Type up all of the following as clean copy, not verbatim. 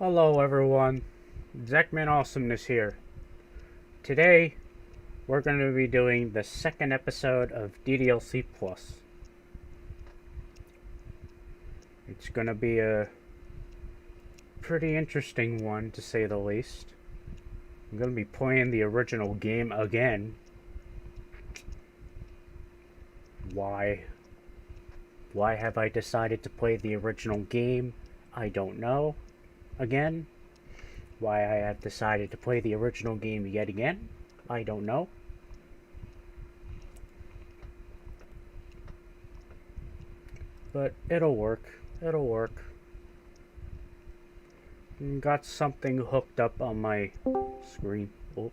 Hello everyone, ZGN Awesomeness here. Today, we're going to be doing the second episode of DDLC Plus. It's going to be a pretty interesting one, to say the least. I'm going to be playing the original game again. Why? Why have I decided to play the original game? I don't know. Again. Why I have decided to play the original game yet again? I don't know. But it'll work. It'll work. Got something hooked up on my screen. Oh.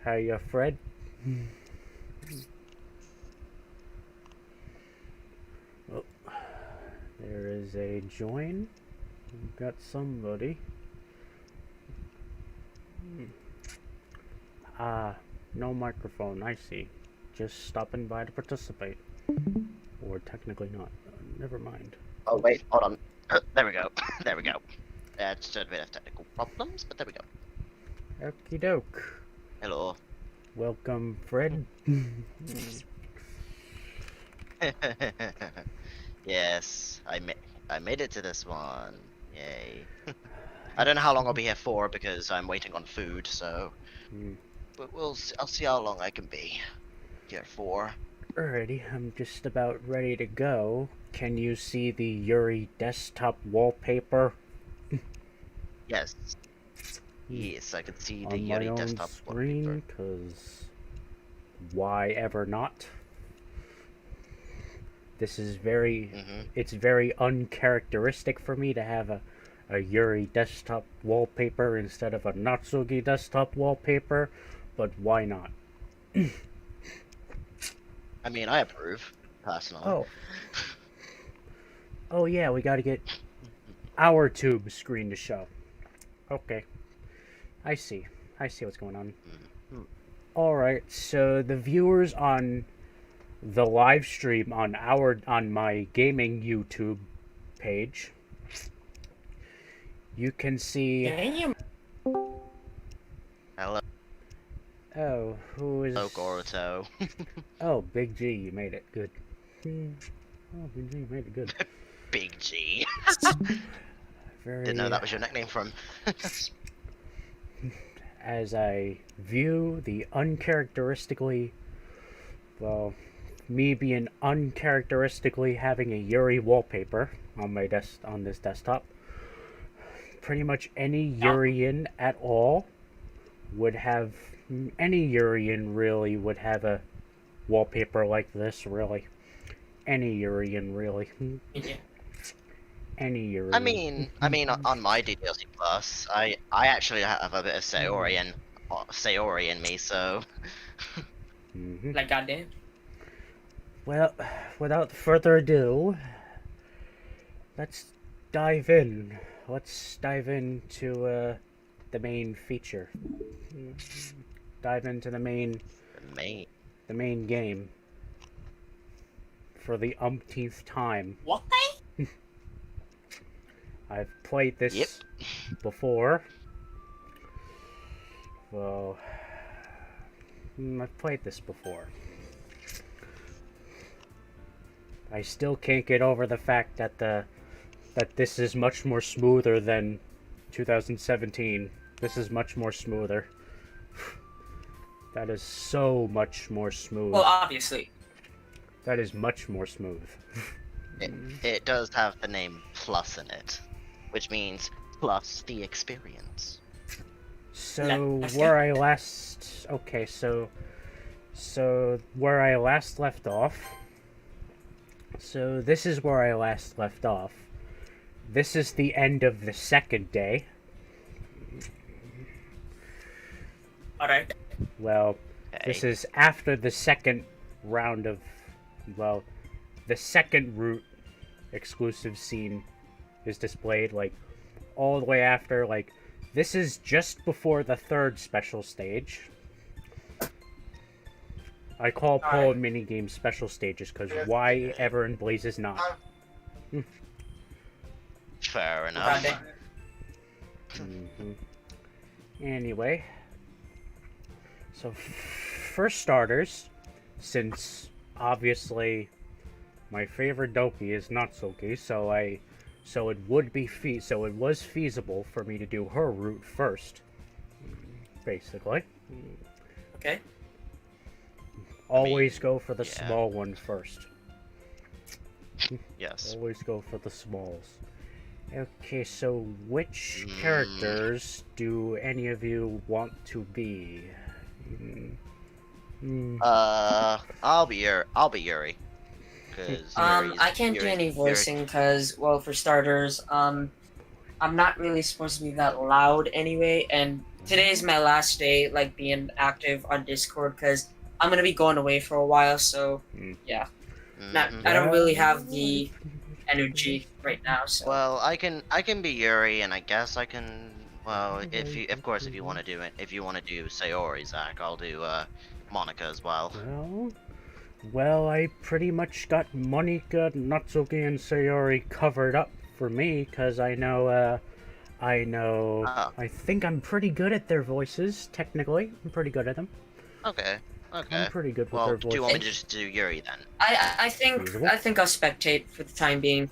Hiya, Fred. Oh. There is a join. We've got somebody. No microphone, I see. Just stopping by to participate. Or technically not. Never mind. Oh wait, hold on. There we go. There we go. Just a bit of technical problems, but there we go. Okie doke. Hello. Welcome, Fred. Yes, I made it to this one. Yay. I don't know how long I'll be here for because I'm waiting on food, so but I'll see how long I can be here for. Alrighty, I'm just about ready to go. Can you see the Yuri desktop wallpaper? Yes. Yes, I can see the on Yuri my own desktop screen, wallpaper. because why ever not? This is very, it's very uncharacteristic for me to have a Yuri desktop wallpaper instead of a Natsuki desktop wallpaper, but why not? I mean, I approve, personally. Oh. Oh yeah, we gotta get our tube screen to show. Okay. I see what's going on. Alright, so the viewers on the live stream on my gaming YouTube page, you can see. Hello. Oh, who is? Hello, Goruto. Oh, Big G, you made it. Good. Oh, Big G, you made it good. Big G. Very. Didn't know that was your nickname from. As I view the uncharacteristically, well, me being uncharacteristically having a Yuri wallpaper on my on this desktop, pretty much any Yurian at all would have, any Yurian really would have a wallpaper like this, really. Any Yurian, really. Yeah. Any Yurian. I mean, on my DDLC Plus, I actually have a bit of Sayori in me, so. Like goddamn. Well, without further ado, let's dive in. Let's dive into the main feature. Dive into the main game for the umpteenth time. What? I've played this before. Well, I've played this before. I still can't get over the fact that that this is much more smoother than 2017. This is much more smoother. That is so much more smooth. Well, obviously. That is much more smooth. It does have the name Plus in it, which means plus the experience. So where I last where I last left off. So this is where I last left off. This is the end of the second day. Alright. Well, this is after the second round of, well, the second route exclusive scene is displayed, like, all the way after, like, this is just before the third special stage. I call Paul minigame special stages, because why ever in blazes not? Fair enough. Goddamn. Mhm. Anyway, so for starters, since obviously my favorite Doki is Natsuki, so it was feasible for me to do her route first, basically. Okay. Always go for the yeah. small one first. Yes. Always go for the smalls. Okay, so which characters do any of you want to be? I'll be Yuri. Cause I can't do any voicing because, well, for starters, I'm not really supposed to be that loud anyway, and today's my last day, like, being active on Discord, because I'm gonna be going away for a while, so, yeah. I don't really have the energy right now, so. Well, I can be Yuri, and I guess I can. Well, if you want to do it, if you want to do Sayori, Zach, I'll do Monica as well. Well, I pretty much got Monica, Natsuki, and Sayori covered up for me, because I think I'm pretty good at their voices, technically. I'm pretty good at them. Okay. I'm pretty good with Well, their do voices. you want me to just do Yuri then? I think I'll spectate for the time being.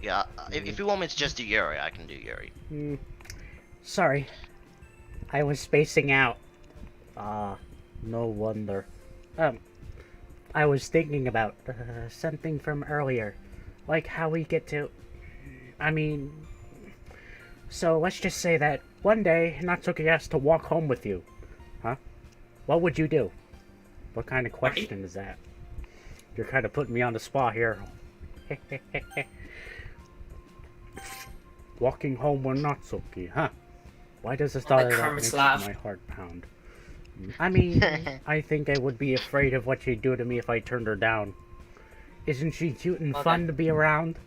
Yeah, if you want me to just do Yuri, I can do Yuri. Sorry. I was spacing out. No wonder. I was thinking about something from earlier. Like how we get to... So let's just say that one day Natsuki has to walk home with you. Huh? What would you do? What kind of question is that? You're kind of putting me on the spot here. Walking home with Natsuki, huh? Why does this thought of that make my heart pound? I think I would be afraid of what she'd do to me if I turned her down. Isn't she cute and fun to be around?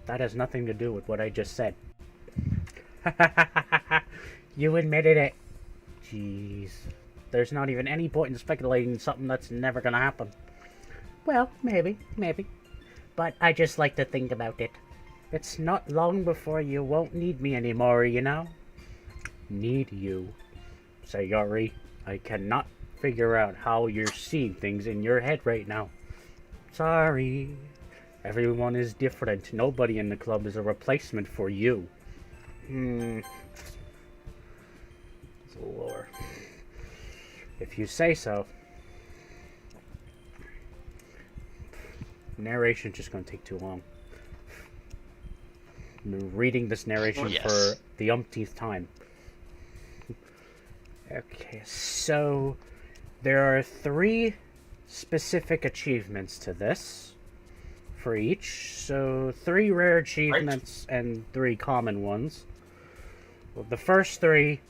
That has nothing to do with what I just said. You admitted it. Jeez. There's not even any point in speculating something that's never gonna happen. Well, maybe. But I just like to think about it. It's not long before you won't need me anymore, you know? Need you. Sayori, I cannot figure out how you're seeing things in your head right now. Sorry. Everyone is different. Nobody in the club is a replacement for you. Lord. If you say so. Narration's just gonna take too long. I'm reading this narration for the umpteenth time. Okay, so there are 3 specific achievements to this for each. So 3 rare achievements and 3 common ones. Well, the first 3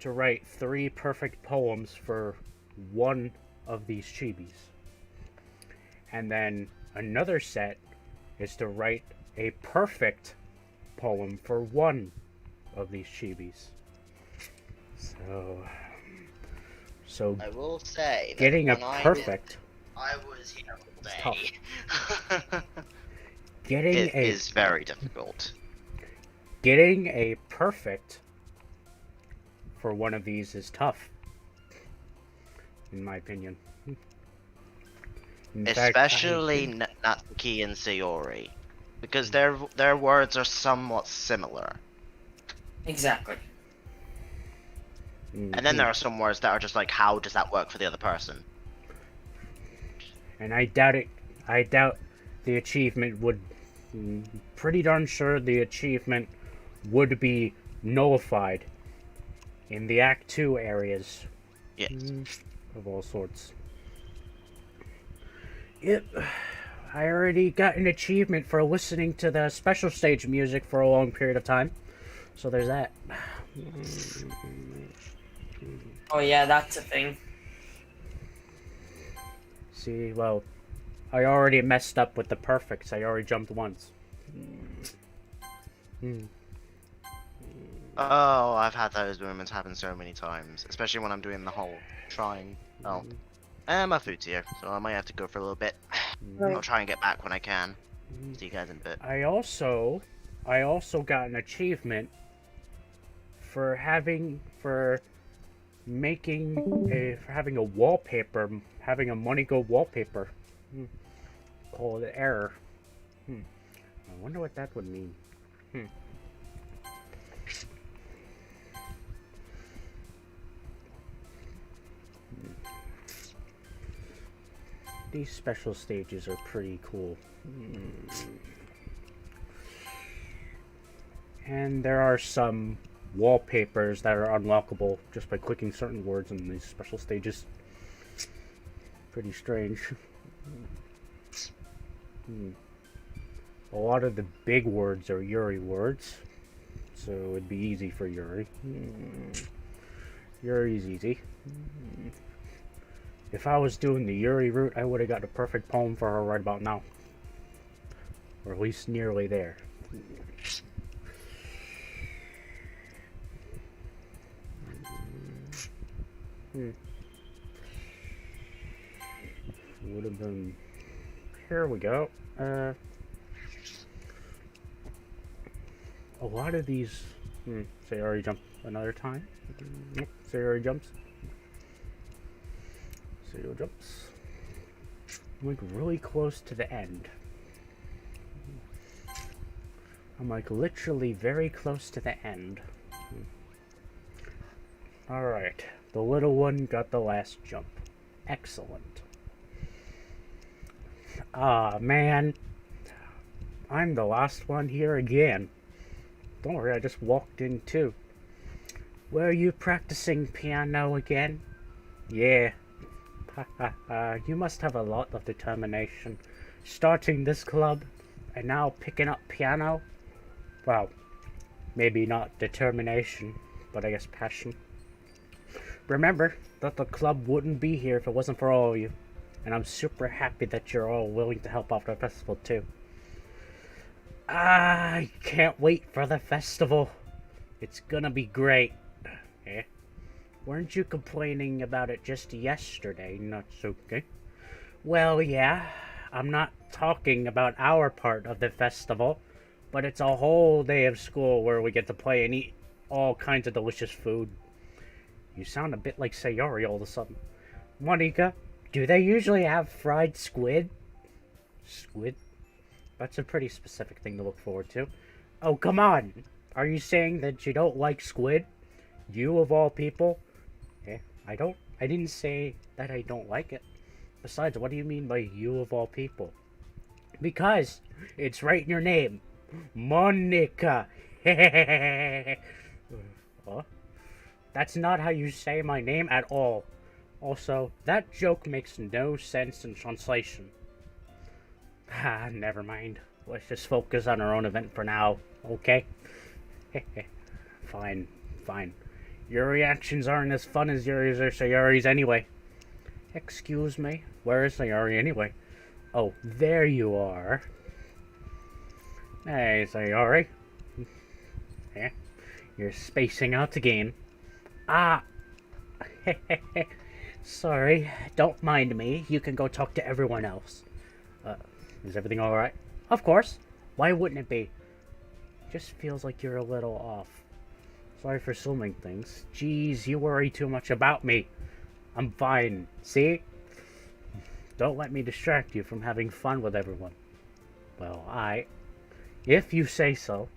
to write 3 perfect poems for one of these chibis. And then another set is to write a perfect poem for one of these chibis. So I will say getting a perfect I was here all day. Tough. It is very difficult. Getting a perfect for one of these is tough, in my opinion. Especially Natsuki and Sayori, because their words are somewhat similar. Exactly. And then there are some words that are just like, how does that work for the other person? And I doubt the achievement would... Pretty darn sure the achievement would be nullified in the Act 2 areas. Yes. Of all sorts. Yep. I already got an achievement for listening to the special stage music for a long period of time. So there's that. Oh yeah, that's a thing. See, well, I already messed up with the perfects. I already jumped once. Oh, I've had those moments happen so many times, especially when I'm doing the whole trying. Oh, my food's here, so I might have to go for a little bit. I'll try and get back when I can. See you guys in a bit. I also I also got an achievement for having for having a wallpaper, having a money go wallpaper. Call it error. I wonder what that would mean. These special stages are pretty cool. And there are some wallpapers that are unlockable just by clicking certain words in these special stages. Pretty strange. A lot of the big words are Yuri words, so it'd be easy for Yuri. Yuri's easy. If I was doing the Yuri route, I would have got a perfect poem for her right about now. Or at least nearly there. Would have been... Here we go. A lot of these... Sayori jump another time. Sayori jumps. Sayori jumps. I'm like really close to the end. I'm like literally very close to the end. Alright. The little one got the last jump. Excellent. Ah, man. I'm the last one here again. Don't worry, I just walked in too. Were you practicing piano again? Yeah. You must have a lot of determination. Starting this club, and now picking up piano? Well, maybe not determination, but I guess passion. Remember that the club wouldn't be here if it wasn't for all of you. And I'm super happy that you're all willing to help out the festival too. I can't wait for the festival. It's gonna be great. Eh? Weren't you complaining about it just yesterday, Natsuki? Well, yeah. I'm not talking about our part of the festival, but it's a whole day of school where we get to play and eat all kinds of delicious food. You sound a bit like Sayori all of a sudden. Monika, do they usually have fried squid? Squid? That's a pretty specific thing to look forward to. Oh, come on! Are you saying that you don't like squid? You of all people? Eh, I didn't say that I don't like it. Besides, what do you mean by you of all people? Because it's right in your name. Monika! What? That's not how you say my name at all. Also, that joke makes no sense in translation. Never mind. Let's just focus on our own event for now, okay? Fine. Your reactions aren't as fun as Yuri's or Sayori's anyway. Excuse me? Where is Sayori anyway? Oh, there you are. Hey, Sayori. Yeah, you're spacing out again. Ah! Sorry, don't mind me. You can go talk to everyone else. Is everything alright? Of course. Why wouldn't it be? Just feels like you're a little off. Sorry for assuming things. Jeez, you worry too much about me. I'm fine. See? Don't let me distract you from having fun with everyone. Well, if you say so.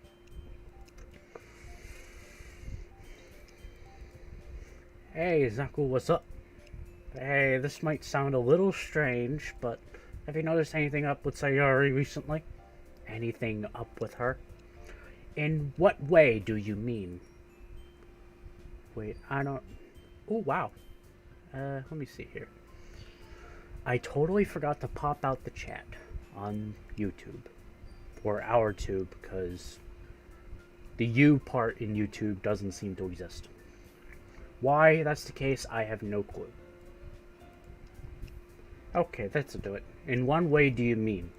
Hey, Zaku, what's up? Hey, this might sound a little strange, but have you noticed anything up with Sayori recently? Anything up with her? In what way do you mean? Wait, I don't... Oh, wow. Let me see here. I totally forgot to pop out the chat on YouTube. Or our tube, because the U part in YouTube doesn't seem to exist. Why that's the case, I have no clue. Okay, that'll do it. In one way do you mean?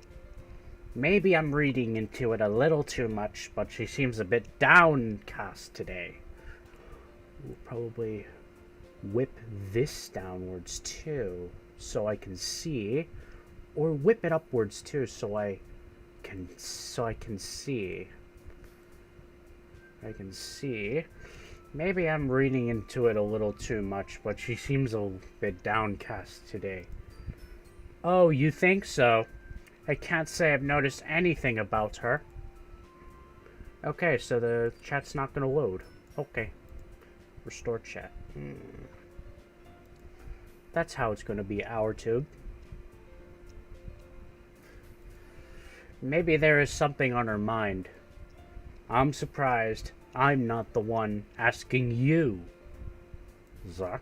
Maybe I'm reading into it a little too much, but she seems a bit downcast today. We'll probably whip this downwards too, so I can see, or whip it upwards too, so I can see. I can see. Maybe I'm reading into it a little too much, but she seems a bit downcast today. Oh, you think so? I can't say I've noticed anything about her. Okay, so the chat's not gonna load. Okay. Restore chat. That's how it's gonna be, our tube. Maybe there is something on her mind. I'm surprised I'm not the one asking you. Zuck.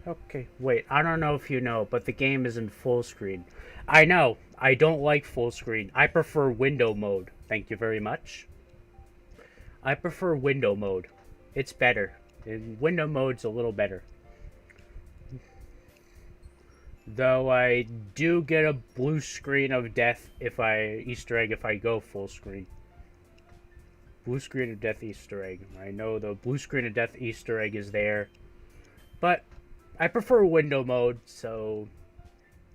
Okay, wait, I don't know if you know, but the game is in full screen. I know, I don't like full screen. I prefer window mode. Thank you very much. I prefer window mode. It's better. Window mode's a little better. Though I do get a blue screen of death if I Easter egg if I go full screen. Blue screen of death Easter egg. I know the blue screen of death Easter egg is there. But I prefer window mode, so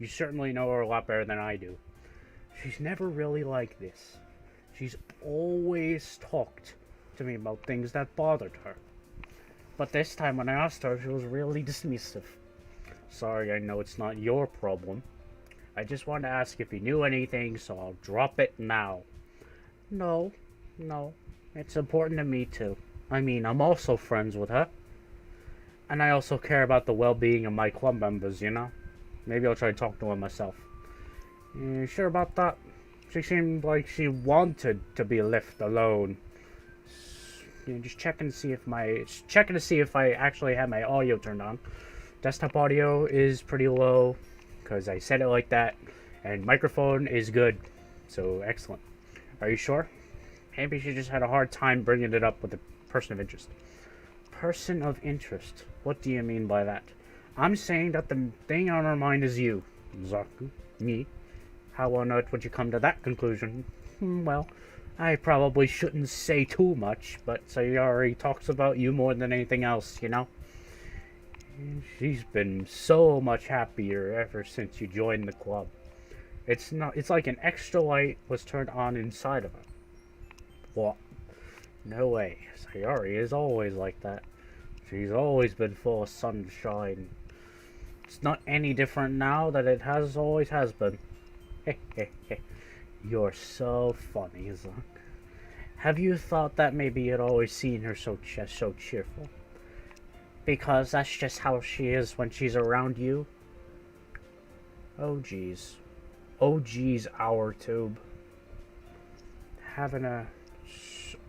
you certainly know her a lot better than I do. She's never really like this. She's always talked to me about things that bothered her. But this time when I asked her, she was really dismissive. Sorry, I know it's not your problem. I just wanted to ask if you knew anything, so I'll drop it now. No. It's important to me too. I mean, I'm also friends with her. And I also care about the well-being of my club members, you know? Maybe I'll try to talk to her myself. You sure about that? She seemed like she wanted to be left alone. Just checking to see if I actually have my audio turned on. Desktop audio is pretty low because I said it like that, and microphone is good, so excellent. Are you sure? Maybe she just had a hard time bringing it up with a person of interest. Person of interest? What do you mean by that? I'm saying that the thing on her mind is you, Zaku. Me. How on earth would you come to that conclusion? Well, I probably shouldn't say too much, but Sayori talks about you more than anything else, you know? She's been so much happier ever since you joined the club. It's like an extra light was turned on inside of her. What? No way. Sayori is always like that. She's always been full of sunshine. It's not any different now that it always has been. You're so funny, Zuck. Have you thought that maybe you'd always seen her so cheerful? Because that's just how she is when she's around you? Oh geez. Oh geez, our tube. Having a...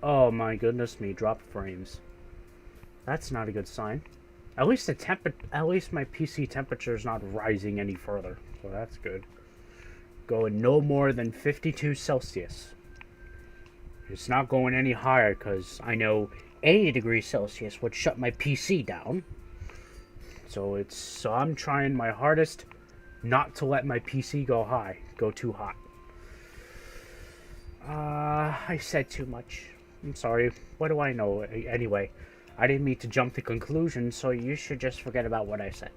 Oh my goodness me, drop frames. That's not a good sign. At least my PC temperature is not rising any further, so that's good. Going no more than 52 Celsius. It's not going any higher because I know 80 degrees Celsius would shut my PC down. So I'm trying my hardest not to let my PC go too hot. I said too much. I'm sorry. What do I know? Anyway, I didn't mean to jump to conclusions, so you should just forget about what I said.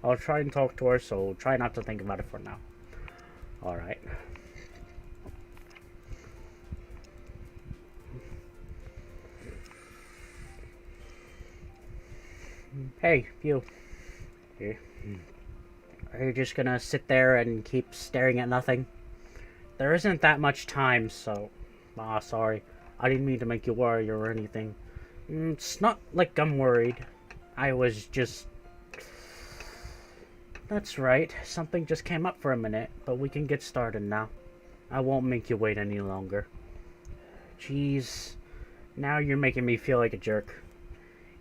I'll try and talk to her, so try not to think about it for now. Alright. Hey, you. Here. Are you just gonna sit there and keep staring at nothing? There isn't that much time, so... sorry. I didn't mean to make you worry or anything. It's not like I'm worried. I was just... That's right. Something just came up for a minute, but we can get started now. I won't make you wait any longer. Jeez. Now you're making me feel like a jerk.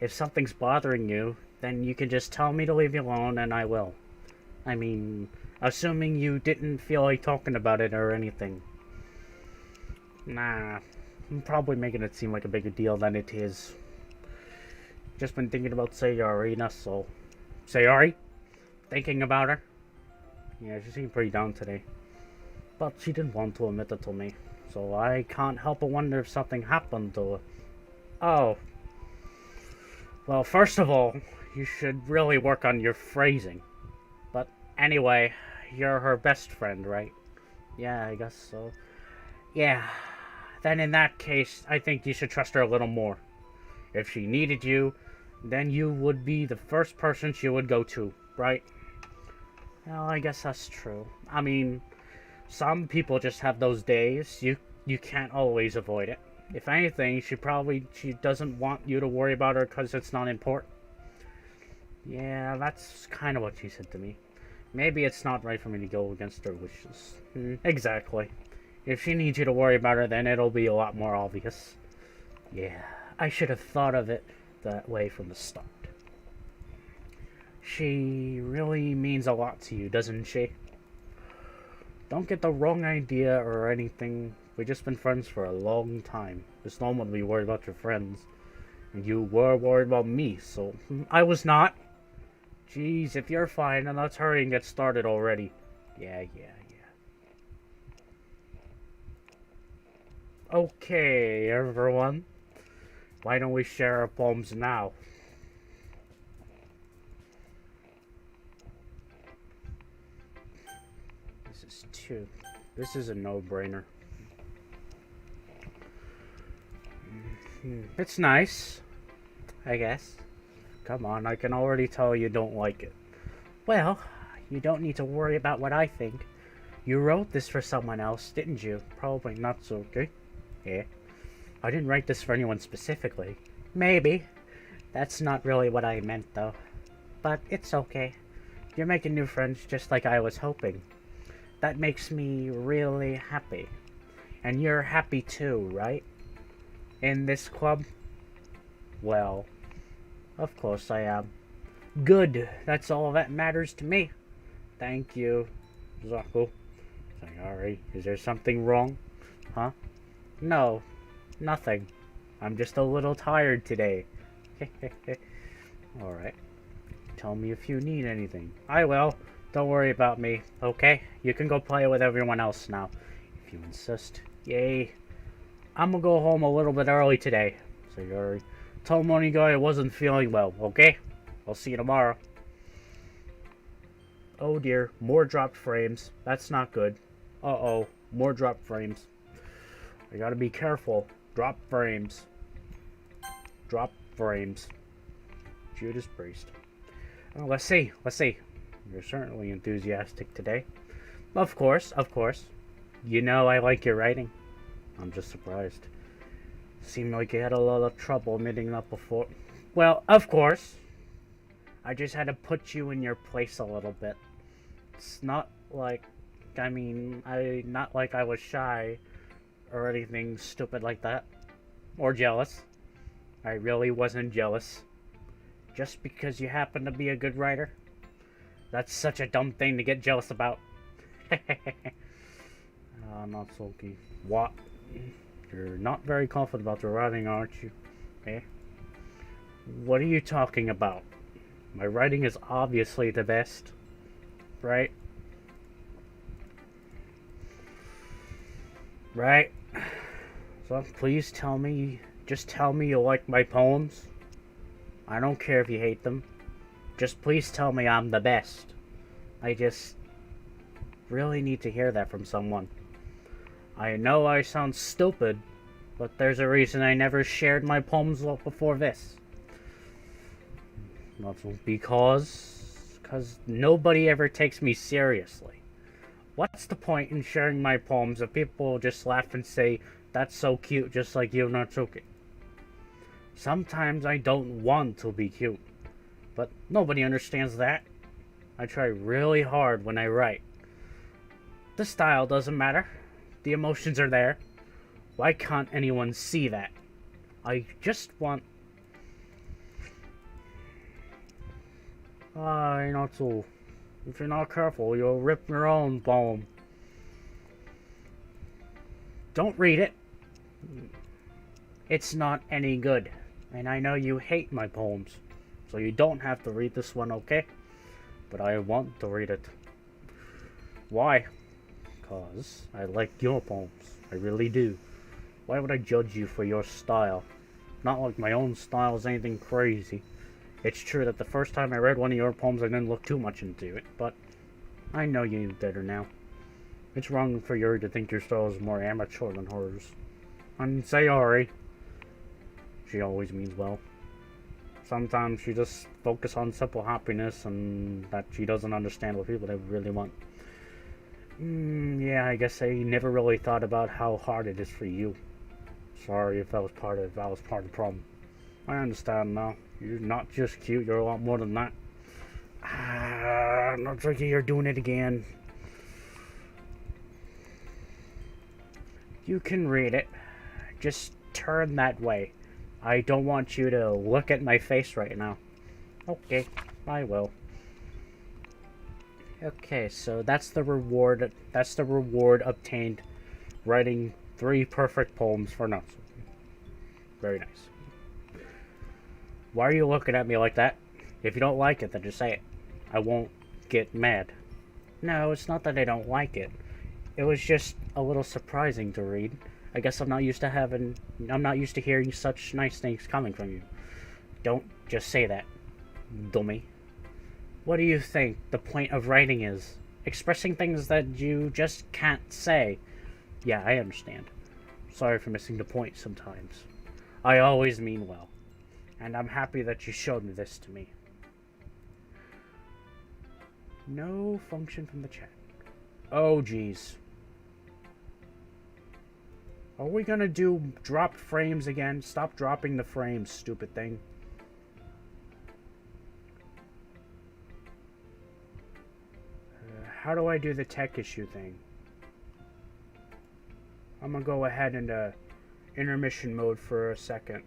If something's bothering you, then you can just tell me to leave you alone and I will. I mean, assuming you didn't feel like talking about it or anything. Nah, I'm probably making it seem like a bigger deal than it is. Just been thinking about Sayori, that's all. Sayori? Thinking about her? Yeah, she seemed pretty down today. But she didn't want to admit it to me. So I can't help but wonder if something happened to her. Oh. Well, first of all, you should really work on your phrasing. But anyway, you're her best friend, right? Yeah, I guess so. Yeah, then in that case, I think you should trust her a little more. If she needed you, then you would be the first person she would go to, right? Well, I guess that's true. I mean, some people just have those days. You can't always avoid it. If anything, she doesn't want you to worry about her because it's not important. Yeah, that's kind of what she said to me. Maybe it's not right for me to go against her wishes. Exactly. If she needs you to worry about her, then it'll be a lot more obvious. Yeah, I should have thought of it that way from the start. She really means a lot to you, doesn't she? Don't get the wrong idea or anything. We've just been friends for a long time. It's normal to be worried about your friends. And you were worried about me, so I was not. Jeez, if you're fine, then let's hurry and get started already. Yeah. Okay, everyone. Why don't we share our poems now? This is a no-brainer. It's nice, I guess. Come on, I can already tell you don't like it. Well, you don't need to worry about what I think. You wrote this for someone else, didn't you? Probably not, so okay. Yeah. I didn't write this for anyone specifically. Maybe. That's not really what I meant, though. But it's okay. You're making new friends just like I was hoping. That makes me really happy. And you're happy too, right? In this club? Well, of course I am. Good. That's all that matters to me. Thank you, Zaku. Sorry, is there something wrong? Huh? No, nothing. I'm just a little tired today. Alright. Tell me if you need anything. I will. Don't worry about me, okay? You can go play with everyone else now, if you insist. Yay. I'm gonna go home a little bit early today. Sorry. Tell Money Guy I wasn't feeling well, okay? I'll see you tomorrow. Oh dear, more dropped frames. That's not good. Uh-oh, more dropped frames. I gotta be careful. Drop frames. Drop frames. Judas Priest. Oh, let's see. You're certainly enthusiastic today. Of course. You know I like your writing. I'm just surprised. Seemed like you had a lot of trouble meeting up before. Well, of course. I just had to put you in your place a little bit. It's not like... not like I was shy or anything stupid like that. Or jealous. I really wasn't jealous. Just because you happen to be a good writer. That's such a dumb thing to get jealous about. Not sulky. What? You're not very confident about your writing, aren't you? Eh? What are you talking about? My writing is obviously the best. Right? Right? So please tell me, just tell me you like my poems. I don't care if you hate them. Just please tell me I'm the best. I just really need to hear that from someone. I know I sound stupid, but there's a reason I never shared my poems before this. Not because nobody ever takes me seriously. What's the point in sharing my poems if people just laugh and say, that's so cute, just like you, Natsuki? Sometimes I don't want to be cute. But nobody understands that. I try really hard when I write. The style doesn't matter. The emotions are there. Why can't anyone see that? I just want... not so. If you're not careful, you'll rip your own poem. Don't read it. It's not any good. And I know you hate my poems. So you don't have to read this one, okay? But I want to read it. Why? Because I like your poems. I really do. Why would I judge you for your style? Not like my own style is anything crazy. It's true that the first time I read one of your poems I didn't look too much into it, but I know you better now. It's wrong for you to think your style is more amateur than hers. And Sayori. She always means well. Sometimes she just focuses on simple happiness and that she doesn't understand what people really want. Yeah, I guess I never really thought about how hard it is for you. Sorry if that was part of the problem. I understand now. You're not just cute, you're a lot more than that. Not tricky, you're doing it again. You can read it. Just turn that way. I don't want you to look at my face right now. Okay, I will. Okay, so that's the reward. That's the reward obtained writing 3 perfect poems for Natsuki. Very nice. Why are you looking at me like that? If you don't like it, then just say it. I won't get mad. No, it's not that I don't like it. It was just a little surprising to read. I guess I'm not used to hearing such nice things coming from you. Don't just say that, dummy. What do you think the point of writing is? Expressing things that you just can't say. Yeah, I understand. Sorry for missing the point sometimes. I always mean well. And I'm happy that you showed this to me. No function from the chat. Oh, jeez. Are we gonna do dropped frames again? Stop dropping the frames, stupid thing. How do I do the tech issue thing? I'm gonna go ahead into intermission mode for a second.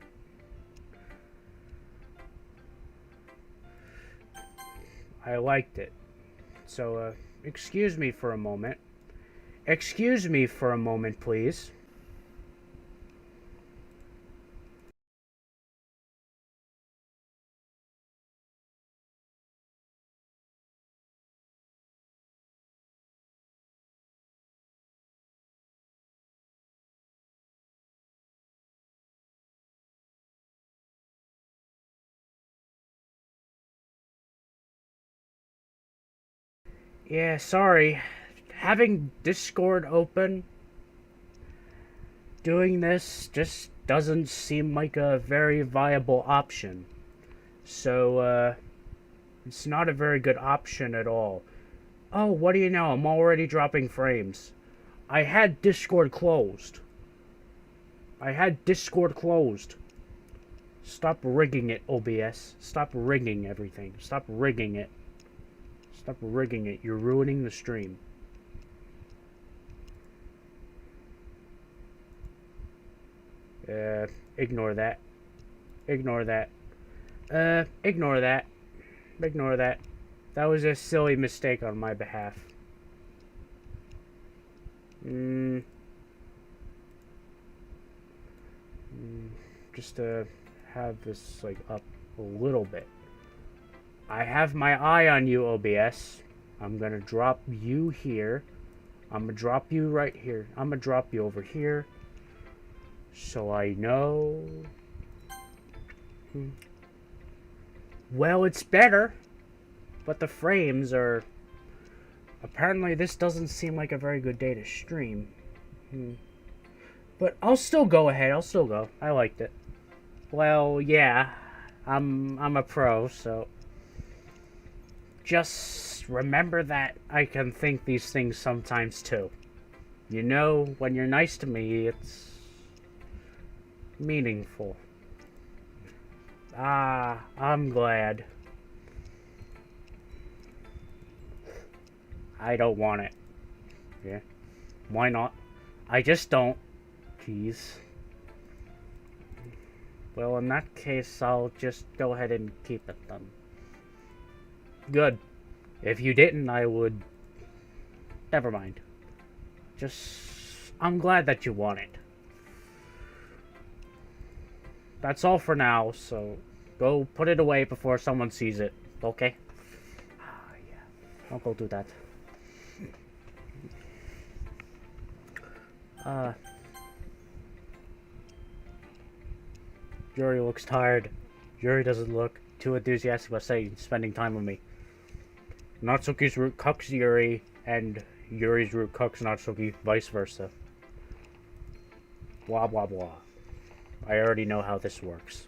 I liked it. So, excuse me for a moment. Excuse me for a moment, please. Yeah, sorry. Having Discord open, doing this just doesn't seem like a very viable option. So, it's not a very good option at all. Oh, what do you know? I'm already dropping frames. I had Discord closed. Stop rigging it, OBS. Stop rigging everything. Stop rigging it. Stop rigging it. You're ruining the stream. Ignore that. Ignore that. Ignore that. Ignore that. That was a silly mistake on my behalf. Just to have this, like, up a little bit. I have my eye on you, OBS. I'm gonna drop you here. I'm gonna drop you right here. I'm gonna drop you over here. So I know. Well, it's better. But the frames are... Apparently this doesn't seem like a very good day to stream. But I'll still go ahead. I'll still go. I liked it. Well, yeah. I'm a pro, so... Just remember that I can think these things sometimes too. You know, when you're nice to me, it's meaningful. Ah, I'm glad. I don't want it. Yeah. Why not? I just don't. Jeez. Well, in that case, I'll just go ahead and keep it then. Good. If you didn't, I would... Never mind. Just... I'm glad that you want it. That's all for now, so... Go put it away before someone sees it, okay? Yeah. I'll go do that. Yuri looks tired. Yuri doesn't look too enthusiastic about spending time with me. Natsuki's root cucks Yuri, and Yuri's root cucks Natsuki, vice versa. Blah, blah, blah. I already know how this works.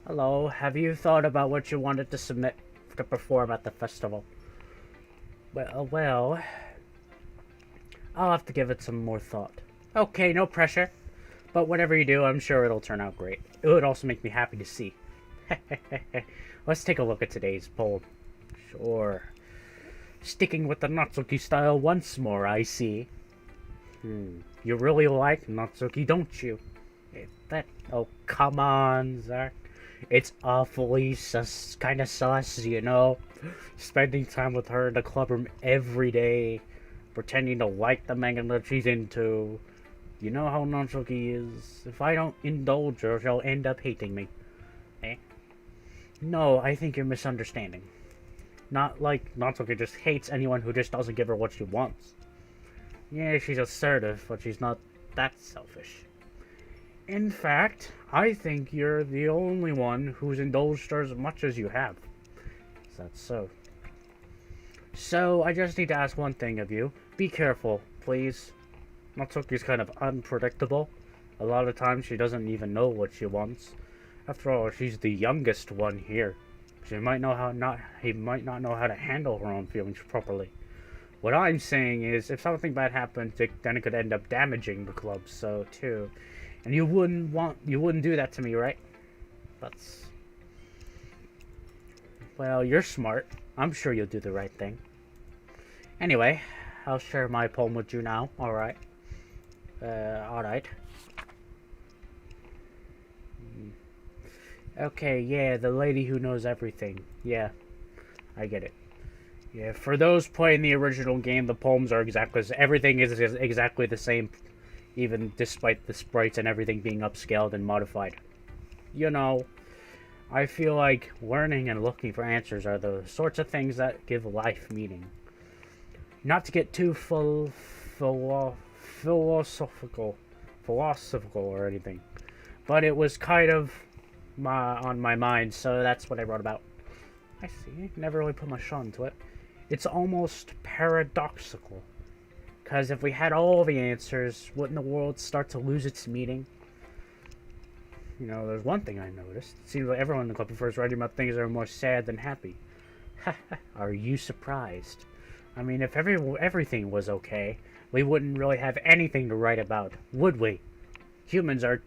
Hello, have you thought about what you wanted to submit to perform at the festival? Well, I'll have to give it some more thought. Okay, no pressure. But whatever you do, I'm sure it'll turn out great. It would also make me happy to see. Let's take a look at today's poem. Sure. Sticking with the Natsuki style once more, I see. You really like Natsuki, don't you? Oh, come on, Zach. It's awfully kind of sus, you know? Spending time with her in the clubroom every day, pretending to like the manga that she's into. You know how Natsuki is. If I don't indulge her, she'll end up hating me. Eh? No, I think you're misunderstanding. Not like Natsuki just hates anyone who just doesn't give her what she wants. Yeah, she's assertive, but she's not that selfish. In fact, I think you're the only one who's indulged her as much as you have. Is that so? So, I just need to ask one thing of you. Be careful, please. Natsuki's kind of unpredictable. A lot of times she doesn't even know what she wants. After all, she's the youngest one here. He might not know how to handle her own feelings properly. What I'm saying is, if something bad happens, then it could end up damaging the club, so too. And you wouldn't do that to me, right? Well, you're smart. I'm sure you'll do the right thing. Anyway, I'll share my poem with you now, alright? Alright. Okay, yeah, the lady who knows everything. Yeah, I get it. Yeah, for those playing the original game, the poems are everything is exactly the same, even despite the sprites and everything being upscaled and modified. You know, I feel like learning and looking for answers are the sorts of things that give life meaning. Not to get too philosophical or anything, but it was kind of on my mind, so that's what I wrote about. I see. Never really put much thought into it. It's almost paradoxical. Because if we had all the answers, wouldn't the world start to lose its meaning? You know, there's one thing I noticed. It seems like everyone in the club prefers writing about things that are more sad than happy. Are you surprised? I mean, if everything was okay, we wouldn't really have anything to write about, would we? Humans aren't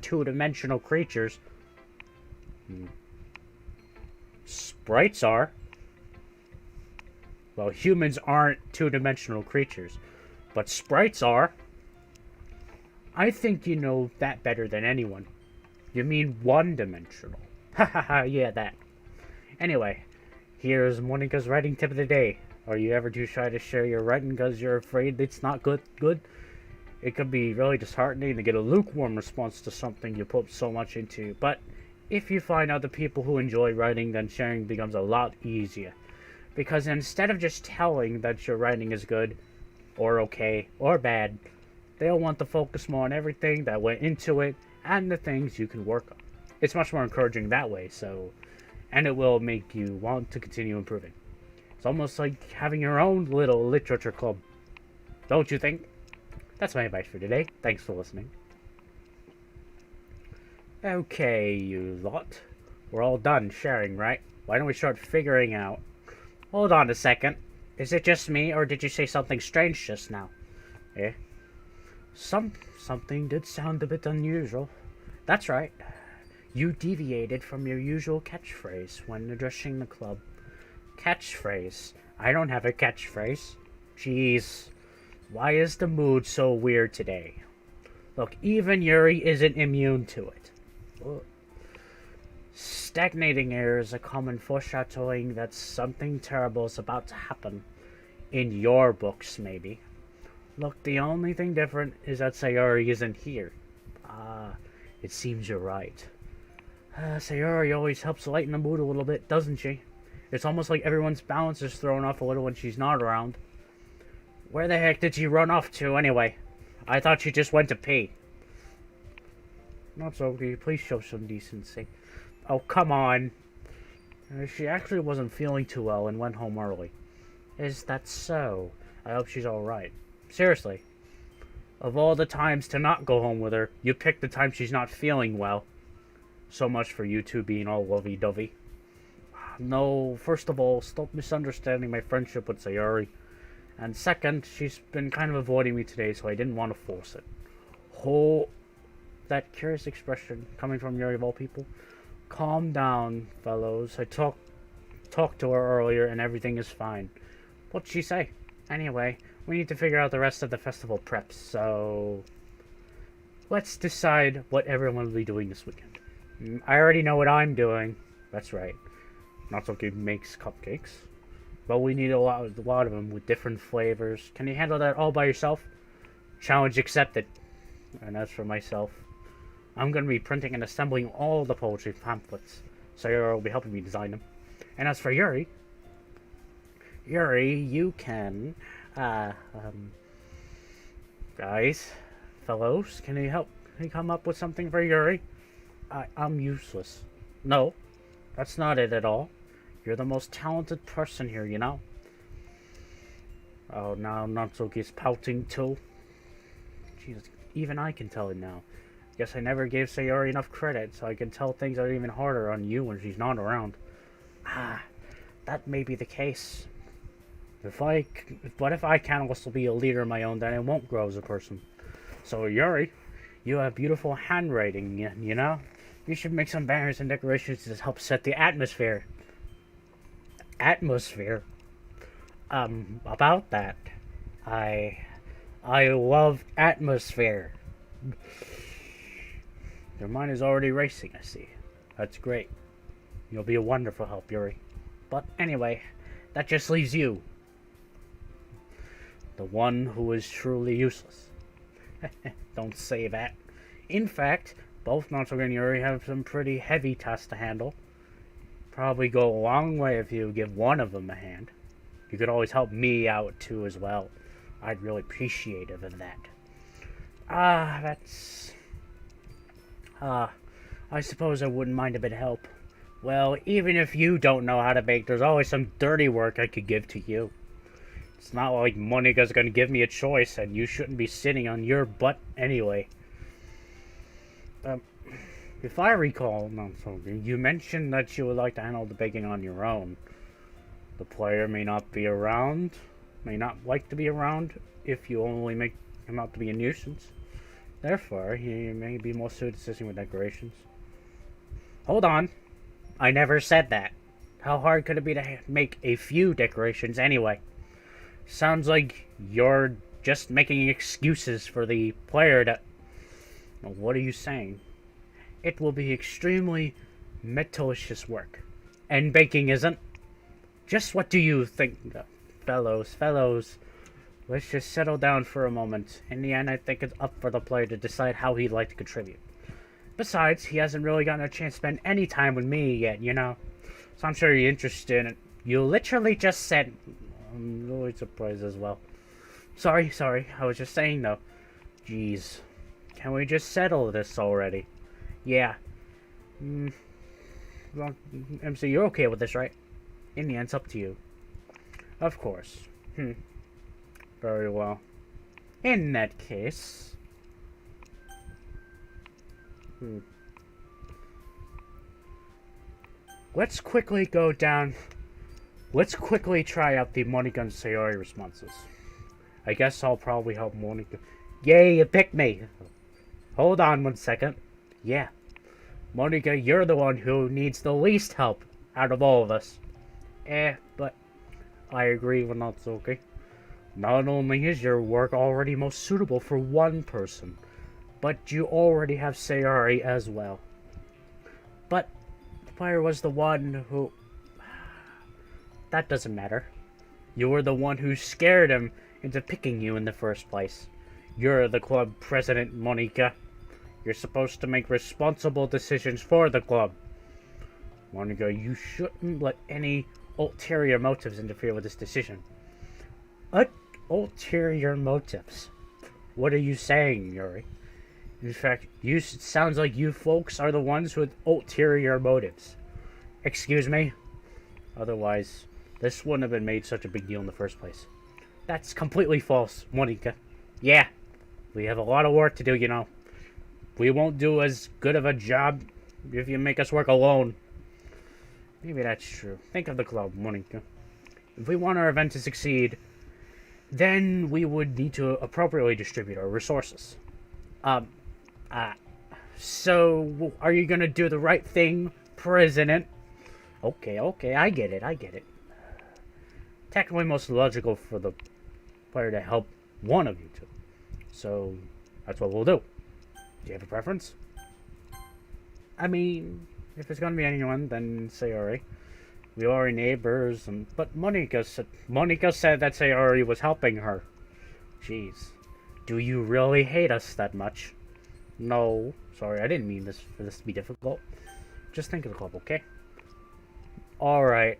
two-dimensional creatures. Sprites are. Well, humans aren't two-dimensional creatures, but sprites are. I think you know that better than anyone. You mean one-dimensional. Yeah, that. Anyway, here's Monica's writing tip of the day. Are you ever too shy to share your writing because you're afraid it's not good? It could be really disheartening to get a lukewarm response to something you put so much into, but if you find other people who enjoy writing, then sharing becomes a lot easier. Because instead of just telling that your writing is good, or okay, or bad, they'll want to focus more on everything that went into it, and the things you can work on. It's much more encouraging that way, and it will make you want to continue improving. It's almost like having your own little literature club. Don't you think? That's my advice for today. Thanks for listening. Okay, you lot. We're all done sharing, right? Why don't we start figuring out... Hold on a second. Is it just me, or did you say something strange just now? Eh? Something did sound a bit unusual. That's right. You deviated from your usual catchphrase when addressing the club. Catchphrase? I don't have a catchphrase. Jeez. Why is the mood so weird today? Look, even Yuri isn't immune to it. Ugh. Stagnating air is a common foreshadowing that something terrible is about to happen. In your books, maybe. Look, the only thing different is that Sayori isn't here. It seems you're right. Sayori always helps lighten the mood a little bit, doesn't she? It's almost like everyone's balance is thrown off a little when she's not around. Where the heck did she run off to, anyway? I thought she just went to pee. Not so, please show some decency. Oh, come on. She actually wasn't feeling too well and went home early. Is that so? I hope she's alright. Seriously. Of all the times to not go home with her, you picked the time she's not feeling well. So much for you two being all lovey-dovey. No, first of all, stop misunderstanding my friendship with Sayori. And second, she's been kind of avoiding me today, so I didn't want to force it. Oh, that curious expression coming from Yuri of all people. Calm down, fellows. I talked to her earlier and everything is fine. What'd she say? Anyway, we need to figure out the rest of the festival preps, so let's decide what everyone will be doing this weekend. I already know what I'm doing. That's right. Natsuki makes cupcakes. But we need a lot of them with different flavors. Can you handle that all by yourself? Challenge accepted. And as for myself, I'm going to be printing and assembling all the poetry pamphlets. Sayori will be helping me design them. And as for Yuri, you can, guys, fellows, can you come up with something for Yuri? I'm useless. No, that's not it at all. You're the most talented person here, you know? Oh, now Natsuki's pouting too. Jesus, even I can tell it now. Guess I never gave Sayori enough credit, so I can tell things are even harder on you when she's not around. That may be the case. But if I can also be a leader of my own, then I won't grow as a person. So Yuri, you have beautiful handwriting, you know? You should make some banners and decorations to help set the atmosphere. Atmosphere? About that. I love atmosphere. Your mind is already racing, I see. That's great. You'll be a wonderful help, Yuri. But anyway, that just leaves you. The one who is truly useless. Don't say that. In fact, both Natsuki and Yuri have some pretty heavy tasks to handle. Probably go a long way if you give one of them a hand. You could always help me out too as well. I'd really appreciate it of that. I suppose I wouldn't mind a bit of help. Well, even if you don't know how to bake, there's always some dirty work I could give to you. It's not like Monika's gonna give me a choice, and you shouldn't be sitting on your butt anyway. If I recall, you mentioned that you would like to handle the baking on your own. The player may not like to be around if you only make him out to be a nuisance. Therefore, he may be more suited to assisting with decorations. Hold on. I never said that. How hard could it be to make a few decorations anyway? Sounds like you're just making excuses for the player to... What are you saying? It will be extremely metallicious work. And baking isn't. Just what do you think? Fellows, let's just settle down for a moment. In the end, I think it's up for the player to decide how he'd like to contribute. Besides, he hasn't really gotten a chance to spend any time with me yet, you know? So I'm sure you're interested in it. You literally just said... I'm really surprised as well. Sorry, I was just saying though. Jeez. Can we just settle this already? Yeah. Well, MC, you're okay with this, right? In the end, it's up to you. Of course. Very well. In that case... Let's quickly go down... Let's quickly try out the Monika and Sayori responses. I guess I'll probably help Monika. Yay, you picked me! Hold on 1 second. Yeah. Monika, you're the one who needs the least help out of all of us. But I agree with Natsuki. Not only is your work already most suitable for one person, but you already have Sayori as well. But the player was the one who... That doesn't matter. You were the one who scared him into picking you in the first place. You're the club president, Monika. You're supposed to make responsible decisions for the club. Monika, you shouldn't let any ulterior motives interfere with this decision. What ulterior motives? What are you saying, Yuri? In fact, it sounds like you folks are the ones with ulterior motives. Excuse me? Otherwise, this wouldn't have been made such a big deal in the first place. That's completely false, Monica. Yeah, we have a lot of work to do, you know. We won't do as good of a job if you make us work alone. Maybe that's true. Think of the club, Monica. If we want our event to succeed, then we would need to appropriately distribute our resources. So are you gonna do the right thing, President? Okay, I get it. Technically most logical for the player to help one of you two. So, that's what we'll do. Do you have a preference? I mean, if it's gonna be anyone, then Sayori. We are neighbors, but Monica said that Sayori was helping her. Jeez. Do you really hate us that much? No. Sorry, I didn't mean for this to be difficult. Just think of the club, okay? Alright,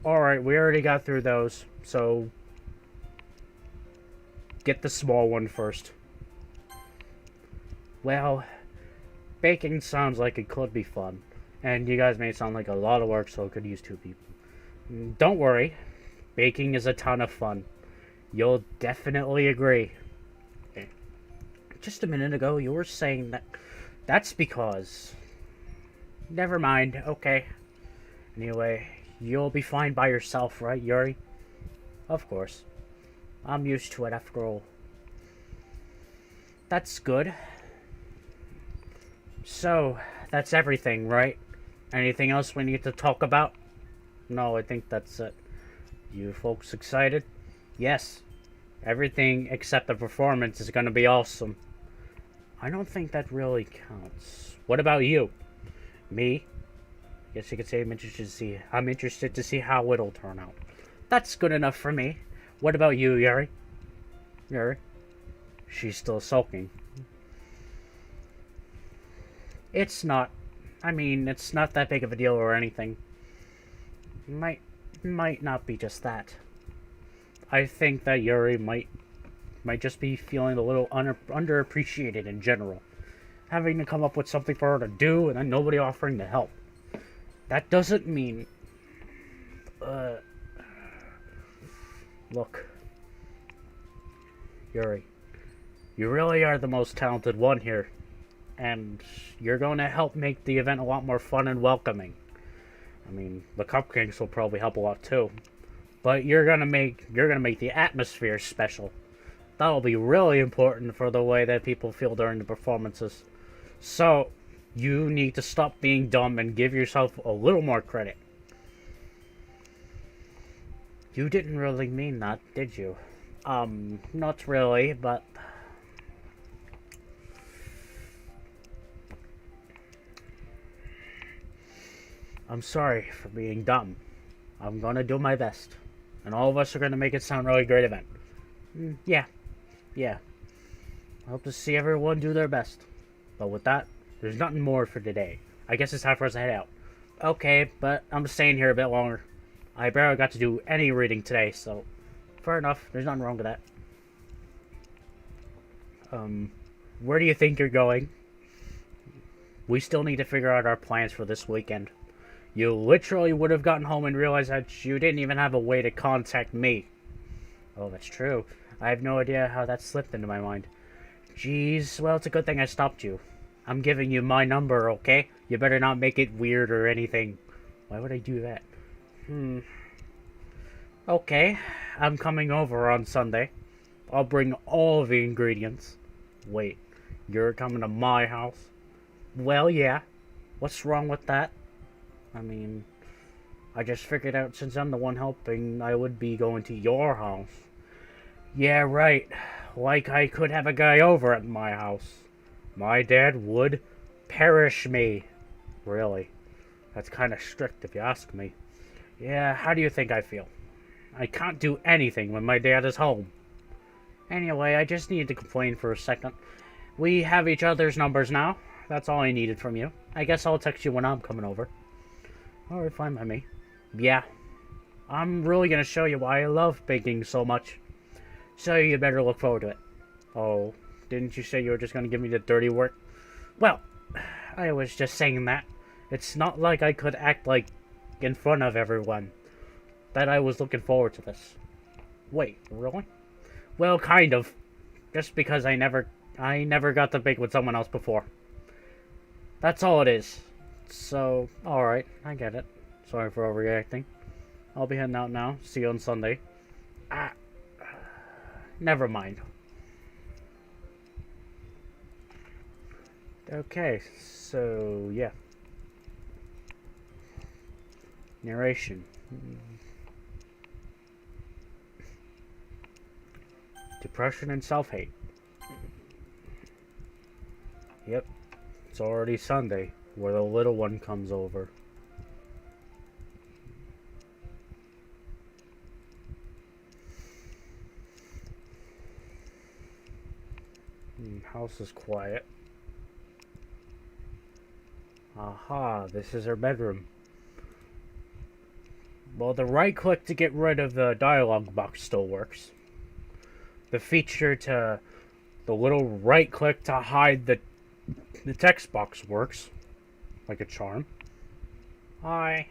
we already got through those, so get the small one first. Well, baking sounds like it could be fun, and you guys made it sound like a lot of work, so it could use 2 people. Don't worry, baking is a ton of fun. You'll definitely agree. Okay. Just a minute ago, you were saying that's because... Never mind, okay. Anyway, you'll be fine by yourself, right, Yuri? Of course. I'm used to it after all. That's good. So, that's everything, right? Anything else we need to talk about? No, I think that's it. You folks excited? Yes. Everything except the performance is gonna be awesome. I don't think that really counts. What about you? Me? Guess you could say I'm interested to see how it'll turn out. That's good enough for me. What about you, Yuri? Yuri? She's still sulking. It's not that big of a deal or anything. Might not be just that. I think that Yuri might just be feeling a little underappreciated in general. Having to come up with something for her to do and then nobody offering to help. That doesn't mean... Look. Yuri. You really are the most talented one here. And you're going to help make the event a lot more fun and welcoming. I mean, the cupcakes will probably help a lot too. But you're gonna make the atmosphere special. That'll be really important for the way that people feel during the performances. So, you need to stop being dumb and give yourself a little more credit. You didn't really mean that, did you? Not really, but... I'm sorry for being dumb. I'm gonna do my best. And all of us are gonna make it sound a really great event. Yeah. I hope to see everyone do their best. But with that, there's nothing more for today. I guess it's time for us to head out. Okay, but I'm staying here a bit longer. I barely got to do any reading today, so... Fair enough, there's nothing wrong with that. Where do you think you're going? We still need to figure out our plans for this weekend. You literally would have gotten home and realized that you didn't even have a way to contact me. Oh, that's true. I have no idea how that slipped into my mind. Jeez, well, it's a good thing I stopped you. I'm giving you my number, okay? You better not make it weird or anything. Why would I do that? Okay, I'm coming over on Sunday. I'll bring all the ingredients. Wait, you're coming to my house? Well, yeah. What's wrong with that? I mean, I just figured out since I'm the one helping, I would be going to your house. Yeah, right. Like I could have a guy over at my house. My dad would perish me. Really. That's kind of strict if you ask me. Yeah, how do you think I feel? I can't do anything when my dad is home. Anyway, I just needed to complain for a second. We have each other's numbers now. That's all I needed from you. I guess I'll text you when I'm coming over. Alright, fine by me. Yeah. I'm really gonna show you why I love baking so much. So you better look forward to it. Oh, didn't you say you were just gonna give me the dirty work? Well, I was just saying that. It's not like I could act like in front of everyone. that I was looking forward to this. Wait, really? Well, kind of. Just because I never got to bake with someone else before. That's all it is. So, alright, I get it. Sorry for overreacting. I'll be heading out now. See you on Sunday. Never mind. Okay, so, yeah. Narration. Depression and self-hate. Yep. It's already Sunday, where the little one comes over. House is quiet. Aha, this is her bedroom. Well, the right click to get rid of the dialogue box still works. The feature to the little right click to hide the text box works. Like a charm. Hi.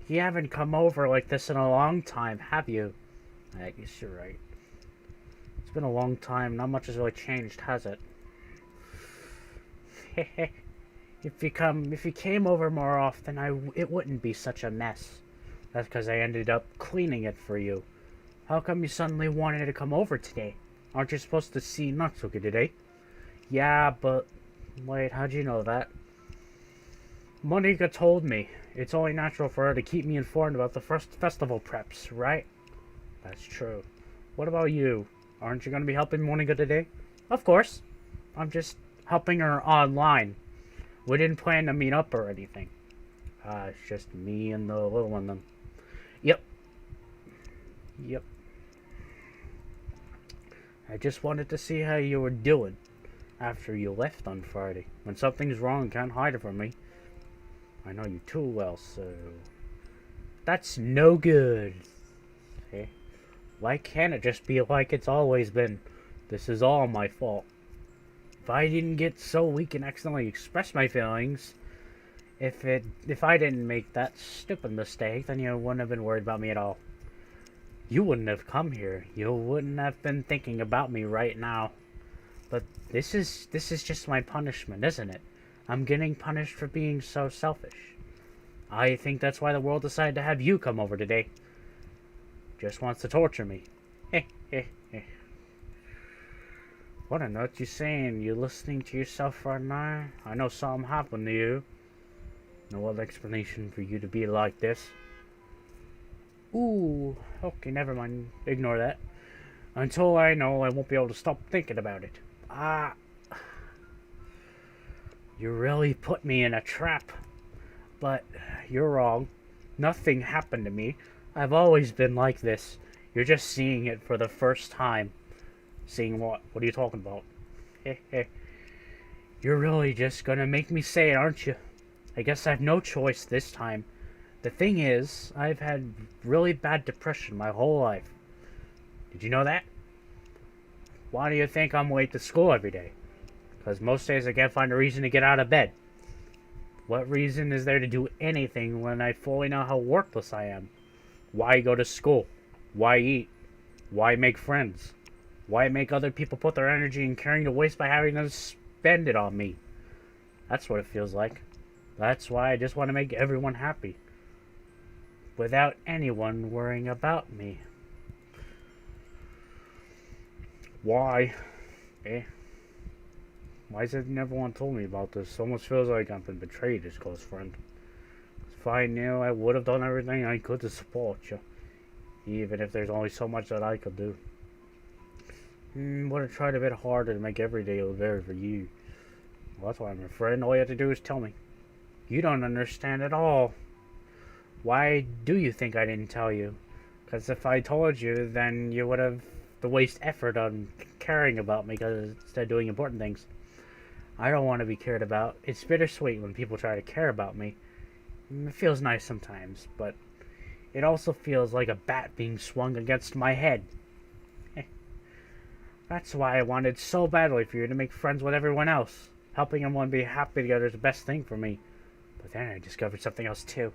You haven't come over like this in a long time, have you? I guess you're right. It's been a long time. Not much has really changed, has it? If you came over more often, it wouldn't be such a mess. That's because I ended up cleaning it for you. How come you suddenly wanted to come over today? Aren't you supposed to see Natsuki today? Yeah, but... Wait, how'd you know that? Monika told me. It's only natural for her to keep me informed about the first festival preps, right? That's true. What about you? Aren't you going to be helping Monika today? Of course. I'm just helping her online. We didn't plan to meet up or anything. It's just me and the little one then. Yep. I just wanted to see how you were doing after you left on Friday. When something's wrong, can't hide it from me. I know you too well, so... That's no good. Okay. Why can't it just be like it's always been? This is all my fault. If I didn't get so weak and accidentally express my feelings, if I didn't make that stupid mistake, then you wouldn't have been worried about me at all. You wouldn't have come here. You wouldn't have been thinking about me right now. But this is just my punishment, isn't it? I'm getting punished for being so selfish. I think that's why the world decided to have you come over today. Just wants to torture me. What on earth you saying? You listening to yourself right now? I know something happened to you. No other explanation for you to be like this. Ooh, okay, never mind. Ignore that. Until I know, I won't be able to stop thinking about it. You really put me in a trap. But you're wrong. Nothing happened to me. I've always been like this. You're just seeing it for the first time. Seeing what? What are you talking about? You're really just gonna make me say it, aren't you? I guess I have no choice this time. The thing is, I've had really bad depression my whole life. Did you know that? Why do you think I'm late to school every day? Because most days I can't find a reason to get out of bed. What reason is there to do anything when I fully know how worthless I am? Why go to school? Why eat? Why make friends? Why make other people put their energy and caring to waste by having them spend it on me? That's what it feels like. That's why I just want to make everyone happy. Without anyone worrying about me. Why? Why has everyone told me about this? Almost feels like I've been betrayed as close friend. If I knew, I would have done everything I could to support you. Even if there's only so much that I could do. Would have tried a bit harder to make every day look better for you. Well, that's why I'm a friend. All you have to do is tell me. You don't understand at all. Why do you think I didn't tell you? Because if I told you, then you would have to waste effort on caring about me instead of doing important things. I don't want to be cared about. It's bittersweet when people try to care about me. It feels nice sometimes, but it also feels like a bat being swung against my head. That's why I wanted so badly for you to make friends with everyone else. Helping everyone be happy together is the best thing for me. But then I discovered something else too.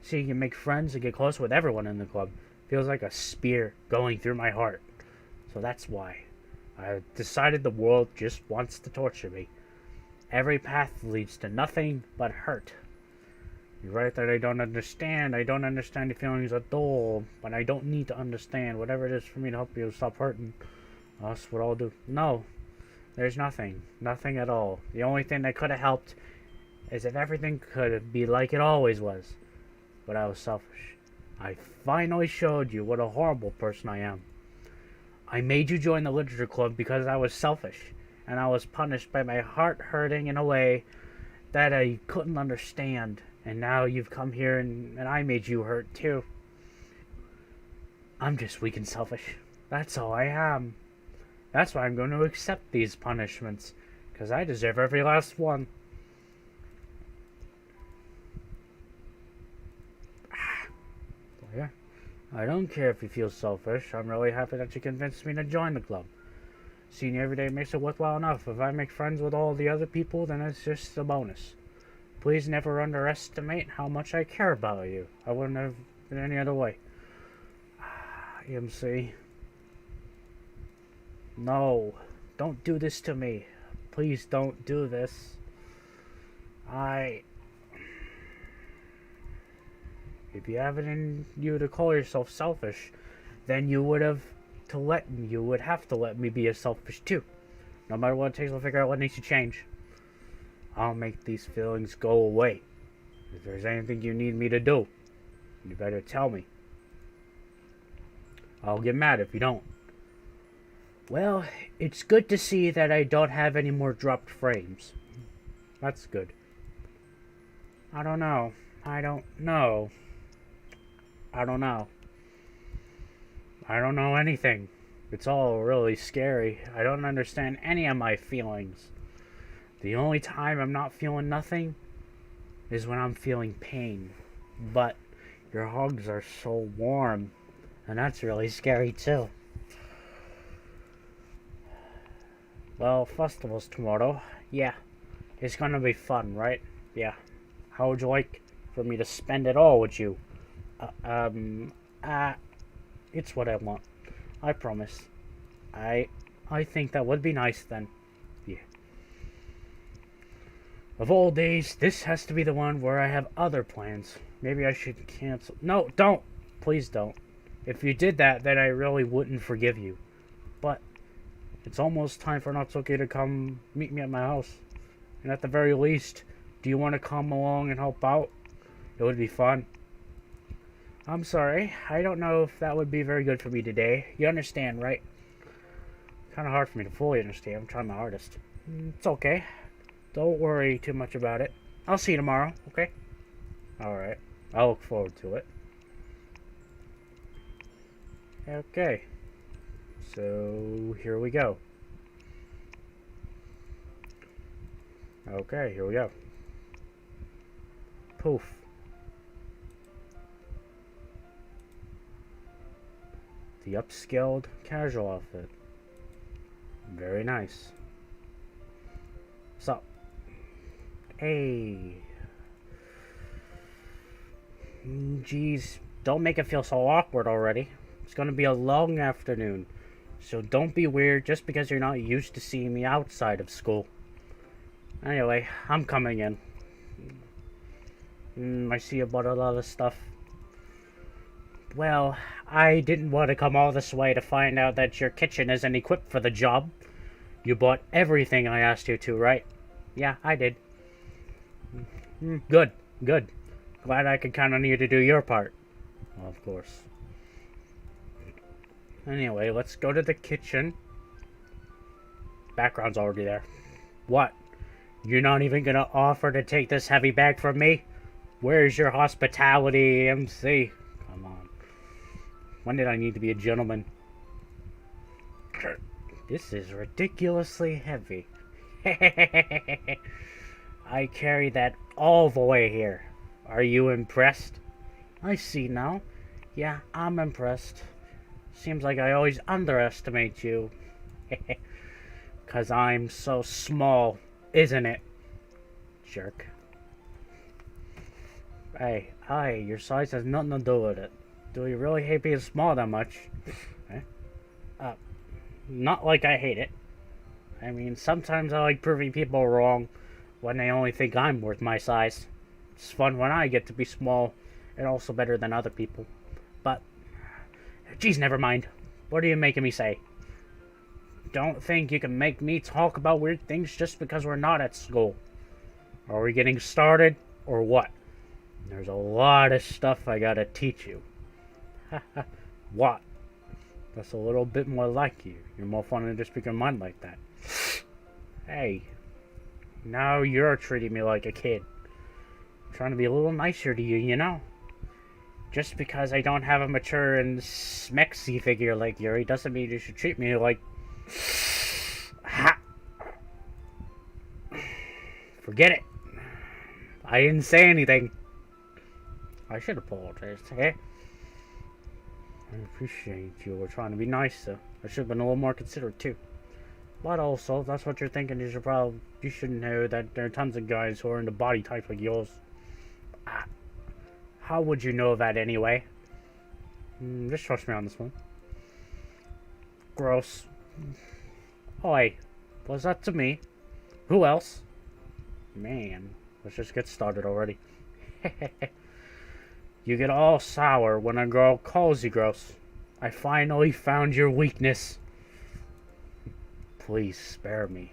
See, you can make friends and get close with everyone in the club. Feels like a spear going through my heart. So that's why I decided the world just wants to torture me. Every path leads to nothing but hurt. You're right that I don't understand. I don't understand the feelings of dull, but I don't need to understand. Whatever it is for me to help you stop hurting, that's what I'll do. No, there's nothing. Nothing at all. The only thing that could have helped is if everything could be like it always was. But I was selfish. I finally showed you what a horrible person I am. I made you join the literature club because I was selfish, and I was punished by my heart hurting in a way that I couldn't understand. And now you've come here and I made you hurt too. I'm just weak and selfish. That's all I am. That's why I'm going to accept these punishments, because I deserve every last one. Yeah. I don't care if you feel selfish. I'm really happy that you convinced me to join the club. Seeing you every day makes it worthwhile enough. If I make friends with all the other people, then it's just a bonus. Please never underestimate how much I care about you. I wouldn't have been any other way. EMC. No. Don't do this to me. Please don't do this. If you have it in you to call yourself selfish, then you would have to let me be as selfish too. No matter what it takes, I'll figure out what needs to change. I'll make these feelings go away. If there's anything you need me to do, you better tell me. I'll get mad if you don't. Well, it's good to see that I don't have any more dropped frames. That's good. I don't know. I don't know anything. It's all really scary. I don't understand any of my feelings. The only time I'm not feeling nothing is when I'm feeling pain. But your hugs are so warm, and that's really scary too. Well, festival's tomorrow. Yeah, it's gonna be fun, right? Yeah. How would you like for me to spend it all with you? It's what I want. I promise. I think that would be nice then. Yeah. Of all days, this has to be the one where I have other plans. Maybe I should cancel. No, don't! Please don't. If you did that, then I really wouldn't forgive you. But it's almost time for Natsuki to come meet me at my house. And at the very least, do you want to come along and help out? It would be fun. I'm sorry. I don't know if that would be very good for me today. You understand, right? Kind of hard for me to fully understand. I'm trying my hardest. It's okay. Don't worry too much about it. I'll see you tomorrow, okay? Alright. I'll look forward to it. Okay. So, here we go. Okay, here we go. Poof. The upscaled casual outfit. Very nice. So, hey. Geez, don't make it feel so awkward already. It's gonna be a long afternoon. So don't be weird just because you're not used to seeing me outside of school. Anyway, I'm coming in. I see you bought a lot of stuff. Well, I didn't want to come all this way to find out that your kitchen isn't equipped for the job. You bought everything I asked you to, right? Yeah, I did. Good, good. Glad I could count on you to do your part. Well, of course. Anyway, let's go to the kitchen. Background's already there. What? You're not even gonna offer to take this heavy bag from me? Where's your hospitality, MC? Come on. When did I need to be a gentleman? This is ridiculously heavy. I carried that all the way here. Are you impressed? I see now. Yeah, I'm impressed. Seems like I always underestimate you. 'Cause I'm so small, isn't it? Jerk. Hey, your size has nothing to do with it. Do you really hate being small that much? Eh? Uh, Not like I hate it. I mean, sometimes I like proving people wrong when they only think I'm worth my size. It's fun when I get to be small and also better than other people. But, geez, never mind. What are you making me say? Don't think you can make me talk about weird things just because we're not at school. Are we getting started, or what? There's a lot of stuff I gotta teach you. What? That's a little bit more like you. You're more fun than just speak your mind like that. Hey, now you're treating me like a kid. I'm trying to be a little nicer to you, you know? Just because I don't have a mature and smexy figure like Yuri doesn't mean you should treat me like... Ha! Forget it. I didn't say anything. I should apologize, eh? I appreciate you were trying to be nicer. I should have been a little more considerate too. But also, if that's what you're thinking, you should know that there are tons of guys who are into body types like yours. How would you know that anyway? Just trust me on this one. Gross. Oi, was that to me? Who else? Man, let's just get started already. You get all sour when a girl calls you gross. I finally found your weakness. Please spare me.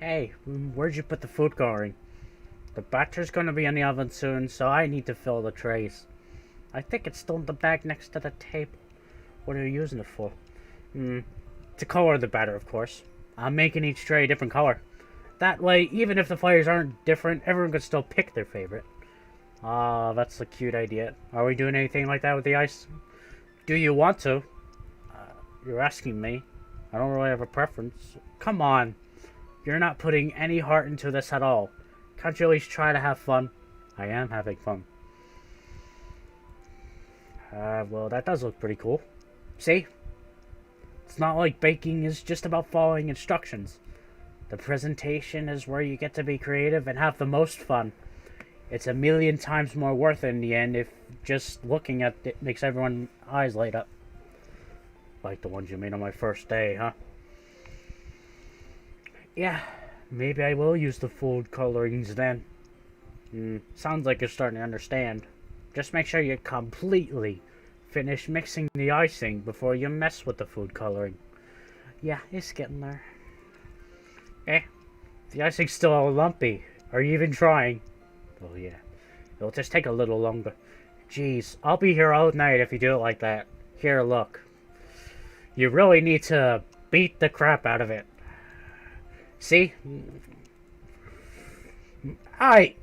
Hey, where'd you put the food coloring? The batter's gonna be in the oven soon, so I need to fill the trays. I think it's still in the bag next to the table. What are you using it for? To color the batter, of course. I'm making each tray a different color. That way, even if the flavors aren't different, everyone can still pick their favorite. Ah, that's a cute idea. Are we doing anything like that with the ice? Do you want to? You're asking me. I don't really have a preference. Come on. You're not putting any heart into this at all. Can't you at least try to have fun? I am having fun. Well, that does look pretty cool. See? It's not like baking is just about following instructions. The presentation is where you get to be creative and have the most fun. It's a million times more worth it in the end if just looking at it makes everyone's eyes light up. Like the ones you made on my first day, huh? Yeah, maybe I will use the food colorings then. Sounds like you're starting to understand. Just make sure you completely finish mixing the icing before you mess with the food coloring. Yeah, it's getting there. The icing's still all lumpy. Are you even trying? Oh yeah, it'll just take a little longer. Jeez, I'll be here all night if you do it like that. Here, look. You really need to beat the crap out of it. See? I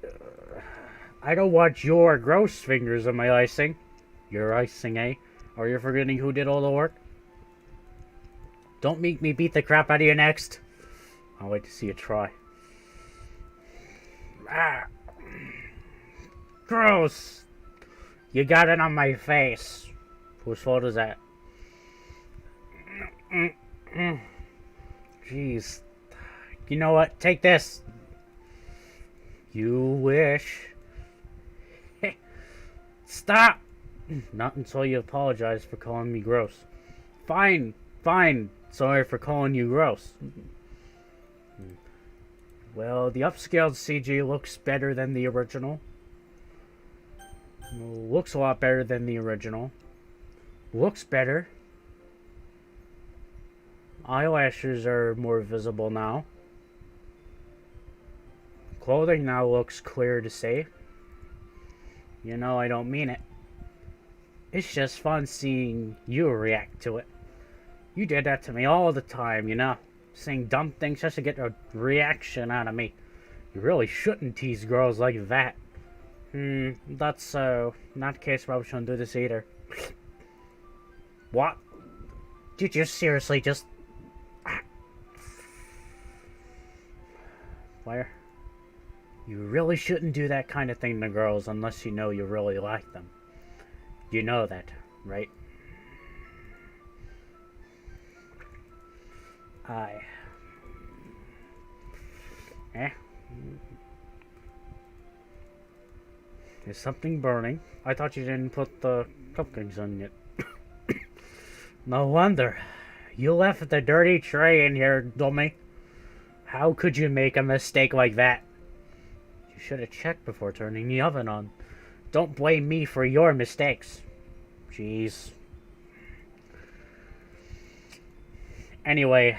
don't want your gross fingers on my icing. Your icing, eh? Are you forgetting who did all the work? Don't make me beat the crap out of you next. I'll wait to see you try. Gross! You got it on my face. Whose fault is that? Jeez. You know what? Take this. You wish. Stop! Not until you apologize for calling me gross. Fine. Sorry for calling you gross. Well, the upscaled CG looks better than the original. Looks a lot better than the original. Looks better. Eyelashes are more visible now. Clothing now looks clear to see. You know I don't mean it. It's just fun seeing you react to it. You did that to me all the time, you know. Saying dumb things just to get a reaction out of me. You really shouldn't tease girls like that. That's so. In that case, probably shouldn't do this either. What? Did you seriously just... Fire? You really shouldn't do that kind of thing to girls unless you know you really like them. You know that, right? Hi. Eh? Is something burning? I thought you didn't put the cupcakes on yet. No wonder. You left the dirty tray in here, dummy. How could you make a mistake like that? You should have checked before turning the oven on. Don't blame me for your mistakes. Jeez. Anyway,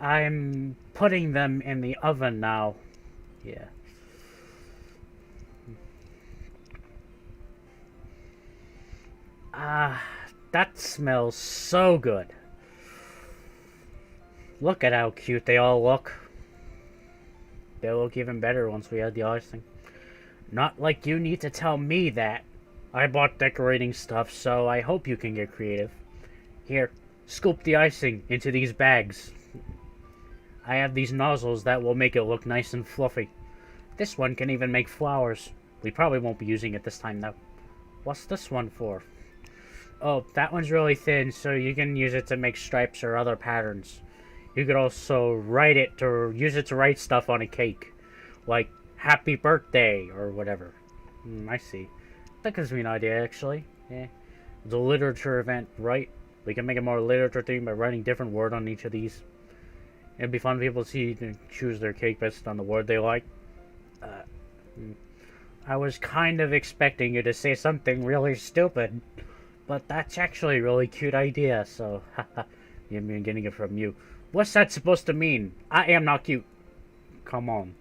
I'm putting them in the oven now. Yeah. Ah, that smells so good. Look at how cute they all look. They'll look even better once we add the icing. Not like you need to tell me that. I bought decorating stuff, so I hope you can get creative. Here, scoop the icing into these bags. I have these nozzles that will make it look nice and fluffy. This one can even make flowers. We probably won't be using it this time, though. What's this one for? Oh, that one's really thin, so you can use it to make stripes or other patterns. You could also use it to write stuff on a cake. Like, happy birthday, or whatever. I see. That gives me an idea, actually. Yeah. It's a literature event, right? We can make it more literature themed by writing different word on each of these. It'd be fun for people to see and choose their cake based on the word they like. I was kind of expecting you to say something really stupid. But that's actually a really cute idea, so haha. You've been getting it from you. What's that supposed to mean? I am not cute. Come on.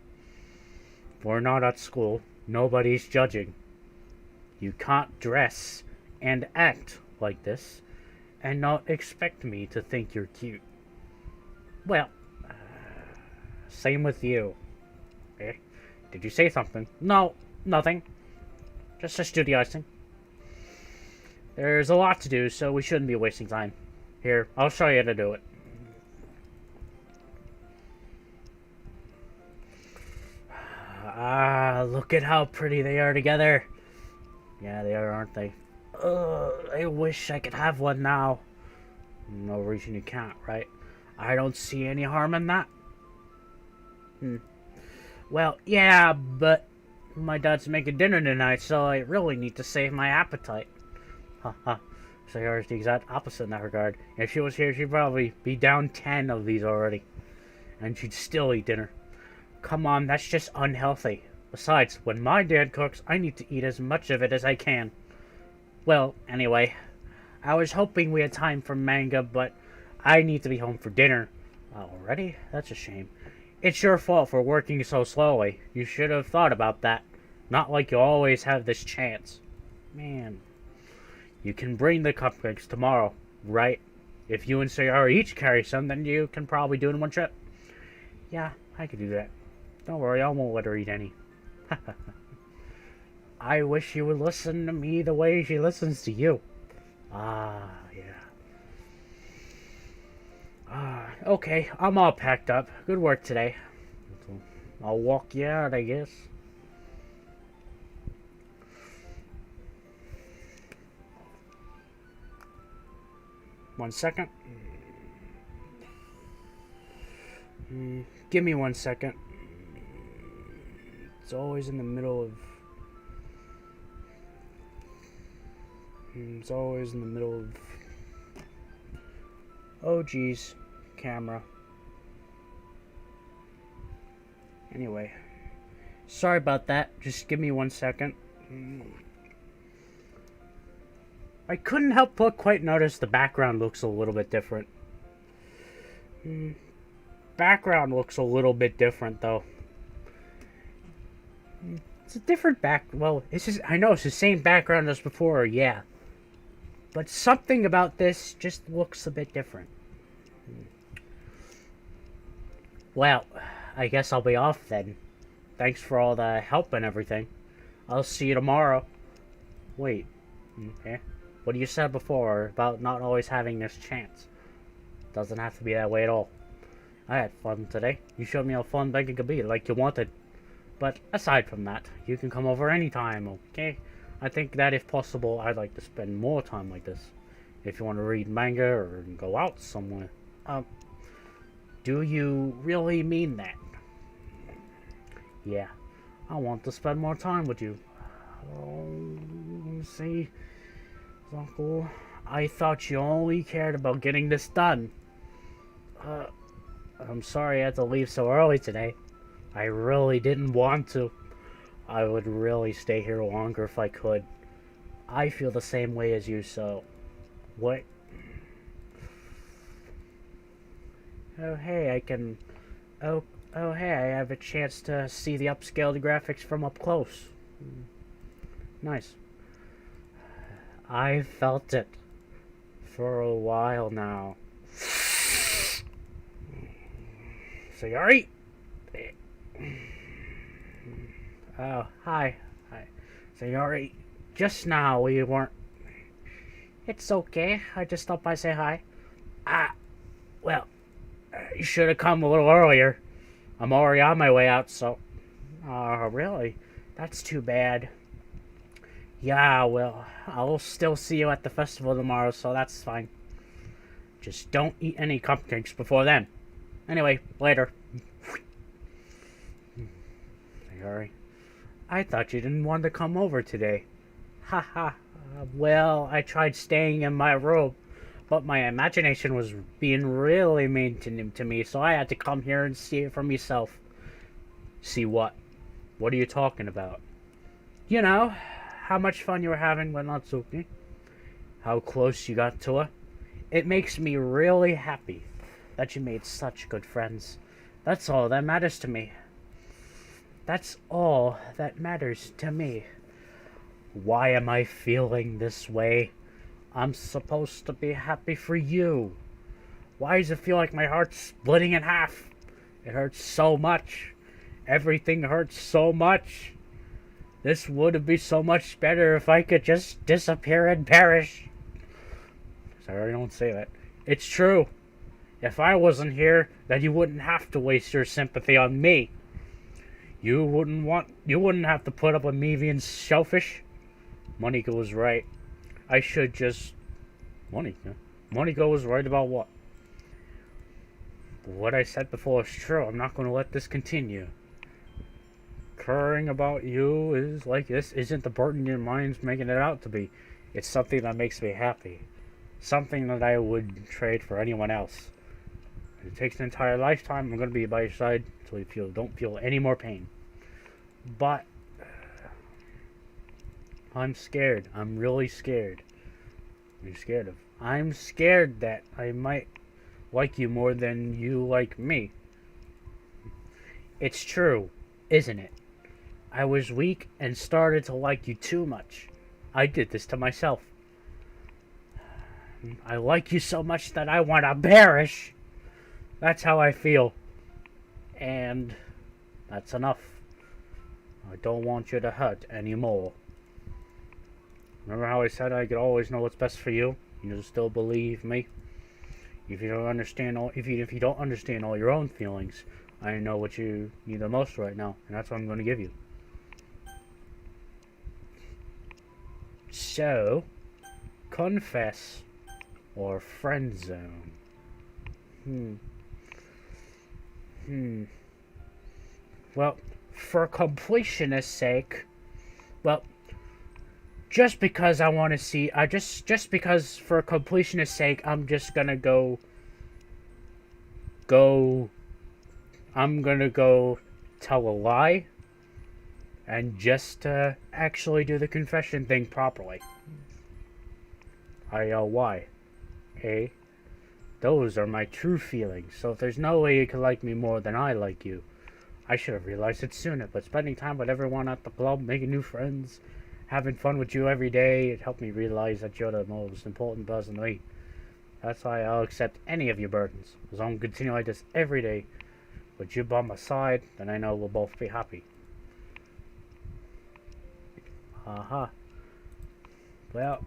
We're not at school. Nobody's judging. You can't dress and act like this and not expect me to think you're cute. Well, same with you. Eh? Did you say something? No, nothing. Just do the icing. There's a lot to do, so we shouldn't be wasting time. Here, I'll show you how to do it. Ah, look at how pretty they are together. Yeah, they are, aren't they? I wish I could have one now. No reason you can't, right? I don't see any harm in that. Well, yeah, but my dad's making dinner tonight, so I really need to save my appetite. Haha. So yours the exact opposite in that regard. If she was here, she'd probably be down 10 of these already. And she'd still eat dinner. Come on, that's just unhealthy. Besides, when my dad cooks, I need to eat as much of it as I can. Well, anyway, I was hoping we had time for manga, but I need to be home for dinner. Already? That's a shame. It's your fault for working so slowly. You should have thought about that. Not like you always have this chance. Man. You can bring the cupcakes tomorrow, right? If you and Sayara each carry some, then you can probably do it in one trip. Yeah, I could do that. Don't worry, I won't let her eat any. I wish you would listen to me the way she listens to you. Ah, yeah. Okay, I'm all packed up. Good work today. I'll walk you out, I guess. One second. Give me 1 second. It's always in the middle of... It's always in the middle of... Oh, geez. Camera. Anyway. Sorry about that. Just give me 1 second. I couldn't help but quite notice the background looks a little bit different. Background looks a little bit different, though. It's a different well, I know it's the same background as before, yeah. But something about this just looks a bit different. Well, I guess I'll be off then. Thanks for all the help and everything. I'll see you tomorrow. Wait. Okay. What you said before about not always having this chance. Doesn't have to be that way at all. I had fun today. You showed me how fun banking could be, like you wanted. But aside from that, you can come over anytime, okay? I think that if possible, I'd like to spend more time like this. If you want to read manga or go out somewhere. Do you really mean that? Yeah, I want to spend more time with you. Oh, see, Uncle, I thought you only cared about getting this done. I'm sorry I had to leave so early today. I really didn't want to. I would really stay here longer if I could. I feel the same way as you, so... What? Oh, hey, I can... Oh, hey, I have a chance to see the upscaled graphics from up close. Nice. I felt it for a while now. Sayori? Oh, hi. Sayori, just now we weren't... It's okay, I just stopped by to say hi. Well, you should have come a little earlier. I'm already on my way out, so... really? That's too bad. Yeah, well, I'll still see you at the festival tomorrow, so that's fine. Just don't eat any cupcakes before then. Anyway, later. Sayori, I thought you didn't want to come over today. Haha. Well, I tried staying in my room, but my imagination was being really mean to me, so I had to come here and see it for myself. See what? What are you talking about? You know, how much fun you were having with Natsuki. How close you got to her. It makes me really happy that you made such good friends. That's all that matters to me. That's all that matters to me. Why am I feeling this way? I'm supposed to be happy for you. Why does it feel like my heart's splitting in half? It hurts so much. Everything hurts so much. This would be so much better if I could just disappear and perish. Sorry, don't say that. It's true. If I wasn't here, then you wouldn't have to waste your sympathy on me. You wouldn't have to put up with me being selfish. Monika was right. I should just... Monika was right about what? What I said before is true. I'm not going to let this continue. Caring about you is like this isn't the burden your mind's making it out to be. It's something that makes me happy. Something that I would trade for anyone else. It takes an entire lifetime. I'm going to be by your side until you don't feel any more pain. But I'm scared. I'm really scared. I'm scared that I might like you more than you like me. It's true, isn't it? I was weak and started to like you too much. I did this to myself. I like you so much that I want to perish. That's how I feel. And that's enough. I don't want you to hurt anymore. Remember how I said I could always know what's best for you? You still believe me? If you don't understand if you don't understand all your own feelings, I know what you need the most right now, and that's what I'm going to give you. So, confess or friend zone. Well, for completionist sake, well, just because I want to see, just because for completionist sake, I'm just gonna I'm gonna go tell a lie, and just to actually do the confession thing properly. Why? Hey, those are my true feelings, so if there's no way you can like me more than I like you, I should have realized it sooner, but spending time with everyone at the club, making new friends, having fun with you every day, it helped me realize that you're the most important person to me. That's why I'll accept any of your burdens. As long as I continue like this every day, with you by my side, then I know we'll both be happy. Well,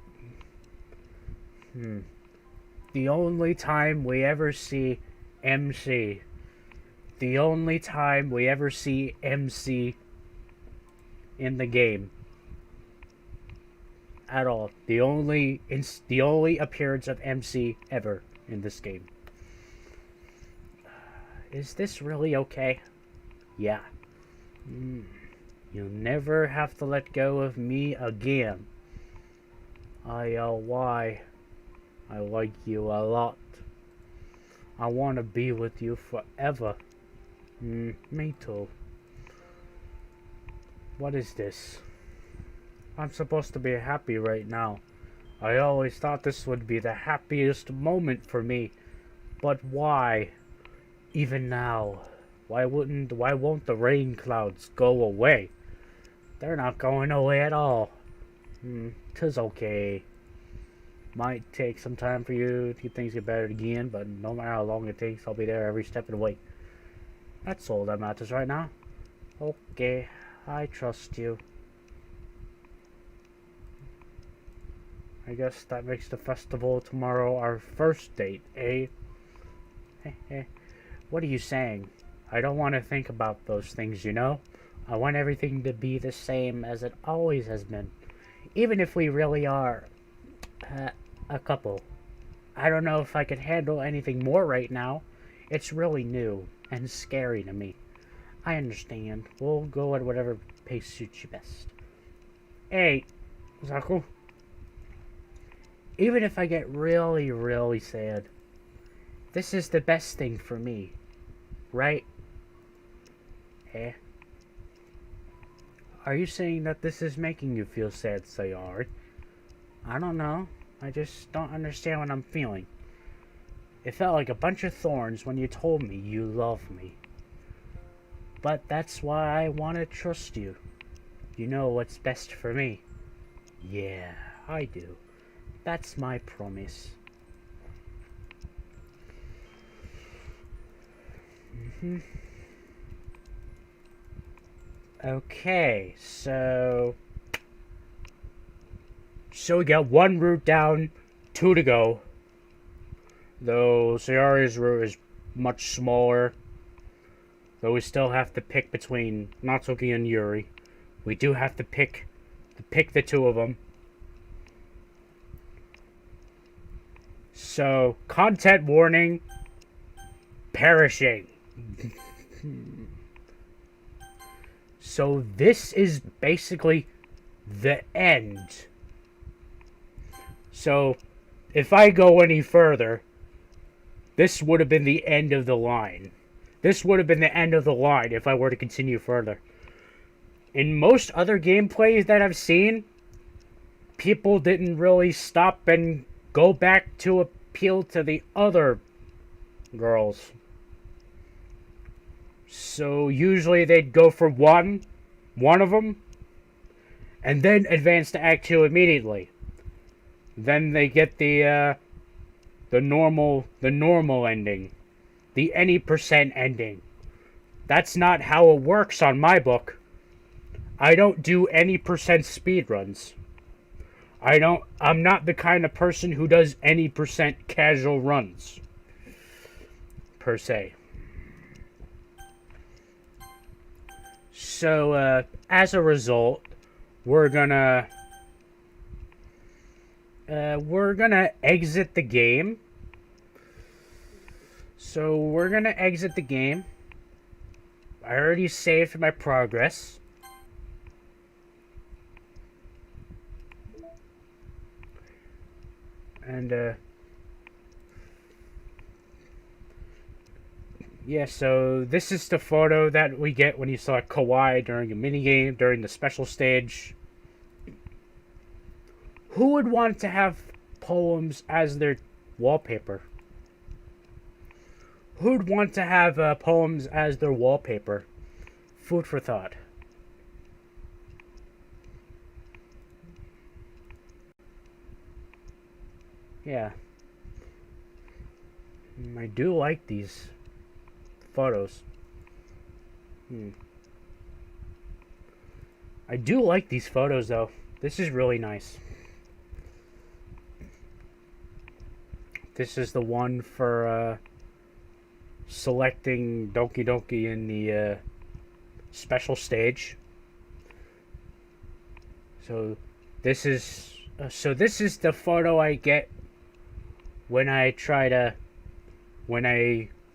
the only time we ever see MC in the game at all. The only appearance of MC ever in this game. Is this really okay? Yeah. You'll never have to let go of me again. Why? I like you a lot. I want to be with you forever. Me too. What is this? I'm supposed to be happy right now. I always thought this would be the happiest moment for me. But why? Even now. Why won't the rain clouds go away? They're not going away at all. 'Tis okay. Might take some time for you to get things get better again, but no matter how long it takes, I'll be there every step of the way. That's all that matters right now. Okay, I trust you. I guess that makes the festival tomorrow our first date, eh? What are you saying? I don't want to think about those things, you know? I want everything to be the same as it always has been. Even if we really are a couple. I don't know if I could handle anything more right now. It's really new and scary to me. I understand. We'll go at whatever pace suits you best. Hey, Zaku. Even if I get really, really sad, this is the best thing for me. Right? Eh? Are you saying that this is making you feel sad, Sayori? I don't know. I just don't understand what I'm feeling. It felt like a bunch of thorns when you told me you love me. But that's why I want to trust you. You know what's best for me. Yeah, I do. That's my promise. Okay, so we got one route down, 2 to go. Though Sayori's route is much smaller. Though we still have to pick between Natsuki and Yuri. We do have to pick the two of them. So, content warning. Perishing. So this is basically the end. So, if I go any further, this would have been the end of the line. This would have been the end of the line if I were to continue further. In most other gameplays that I've seen, people didn't really stop and go back to appeal to the other girls. So usually they'd go for one of them, and then advance to Act 2 immediately. Then they get the normal ending, the any percent ending. That's not how it works on my book. I don't do any percent speedruns. I'm not the kind of person who does any percent casual runs, per se. So, as a result, we're gonna exit the game. So, we're gonna exit the game. I already saved my progress. And, yeah, so this is the photo that we get when you select Kawaii during a minigame, during the special stage. Who would want to have poems as their wallpaper? Who'd want to have poems as their wallpaper? Food for thought. Yeah. I do like these photos. I do like these photos though. This is really nice. This is the one for selecting Doki Doki in the special stage. So this is the photo I get when I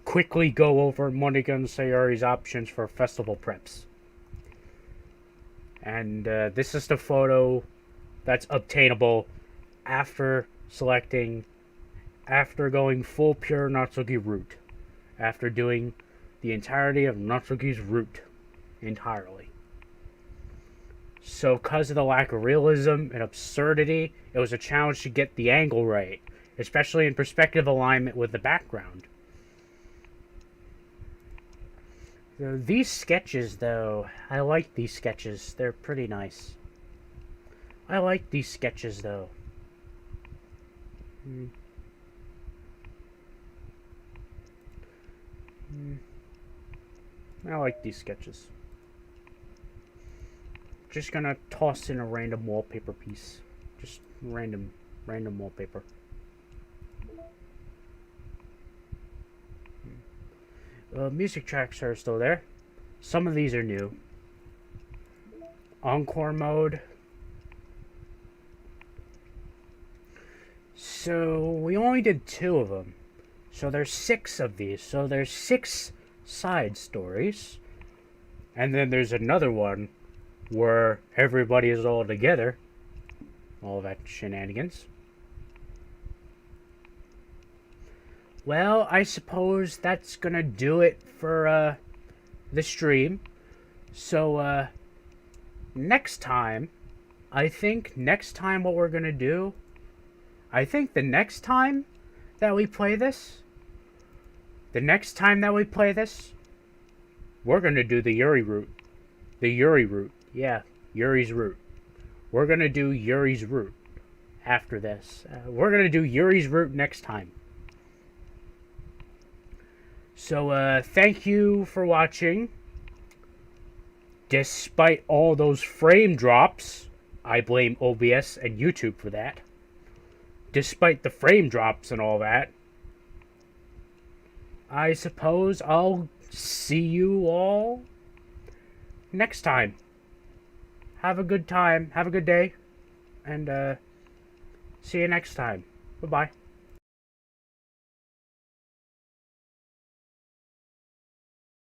quickly go over Monigan Sayori's options for festival preps. And this is the photo that's obtainable after going full pure Natsuki route. After doing the entirety of Natsuki's route entirely. So, because of the lack of realism and absurdity, it was a challenge to get the angle right, especially in perspective alignment with the background. So these sketches, though, I like these sketches. They're pretty nice. I like these sketches, though. I like these sketches. Just gonna toss in a random wallpaper piece. Just random wallpaper. Music tracks are still there. Some of these are new. Encore mode. So we only did 2 of them. So there's 6 of these. So there's 6 side stories. And then there's another one where everybody is all together. All that shenanigans. Well, I suppose that's gonna do it for the stream. So next time, I think the next time that we play this, we're gonna do the Yuri route. The Yuri route. Yeah, Yuri's route. We're gonna do Yuri's route after this. We're gonna do Yuri's route next time. So, thank you for watching. Despite all those frame drops, I blame OBS and YouTube for that. Despite the frame drops and all that, I suppose I'll see you all next time. Have a good time. Have a good day. And, see you next time. Bye-bye.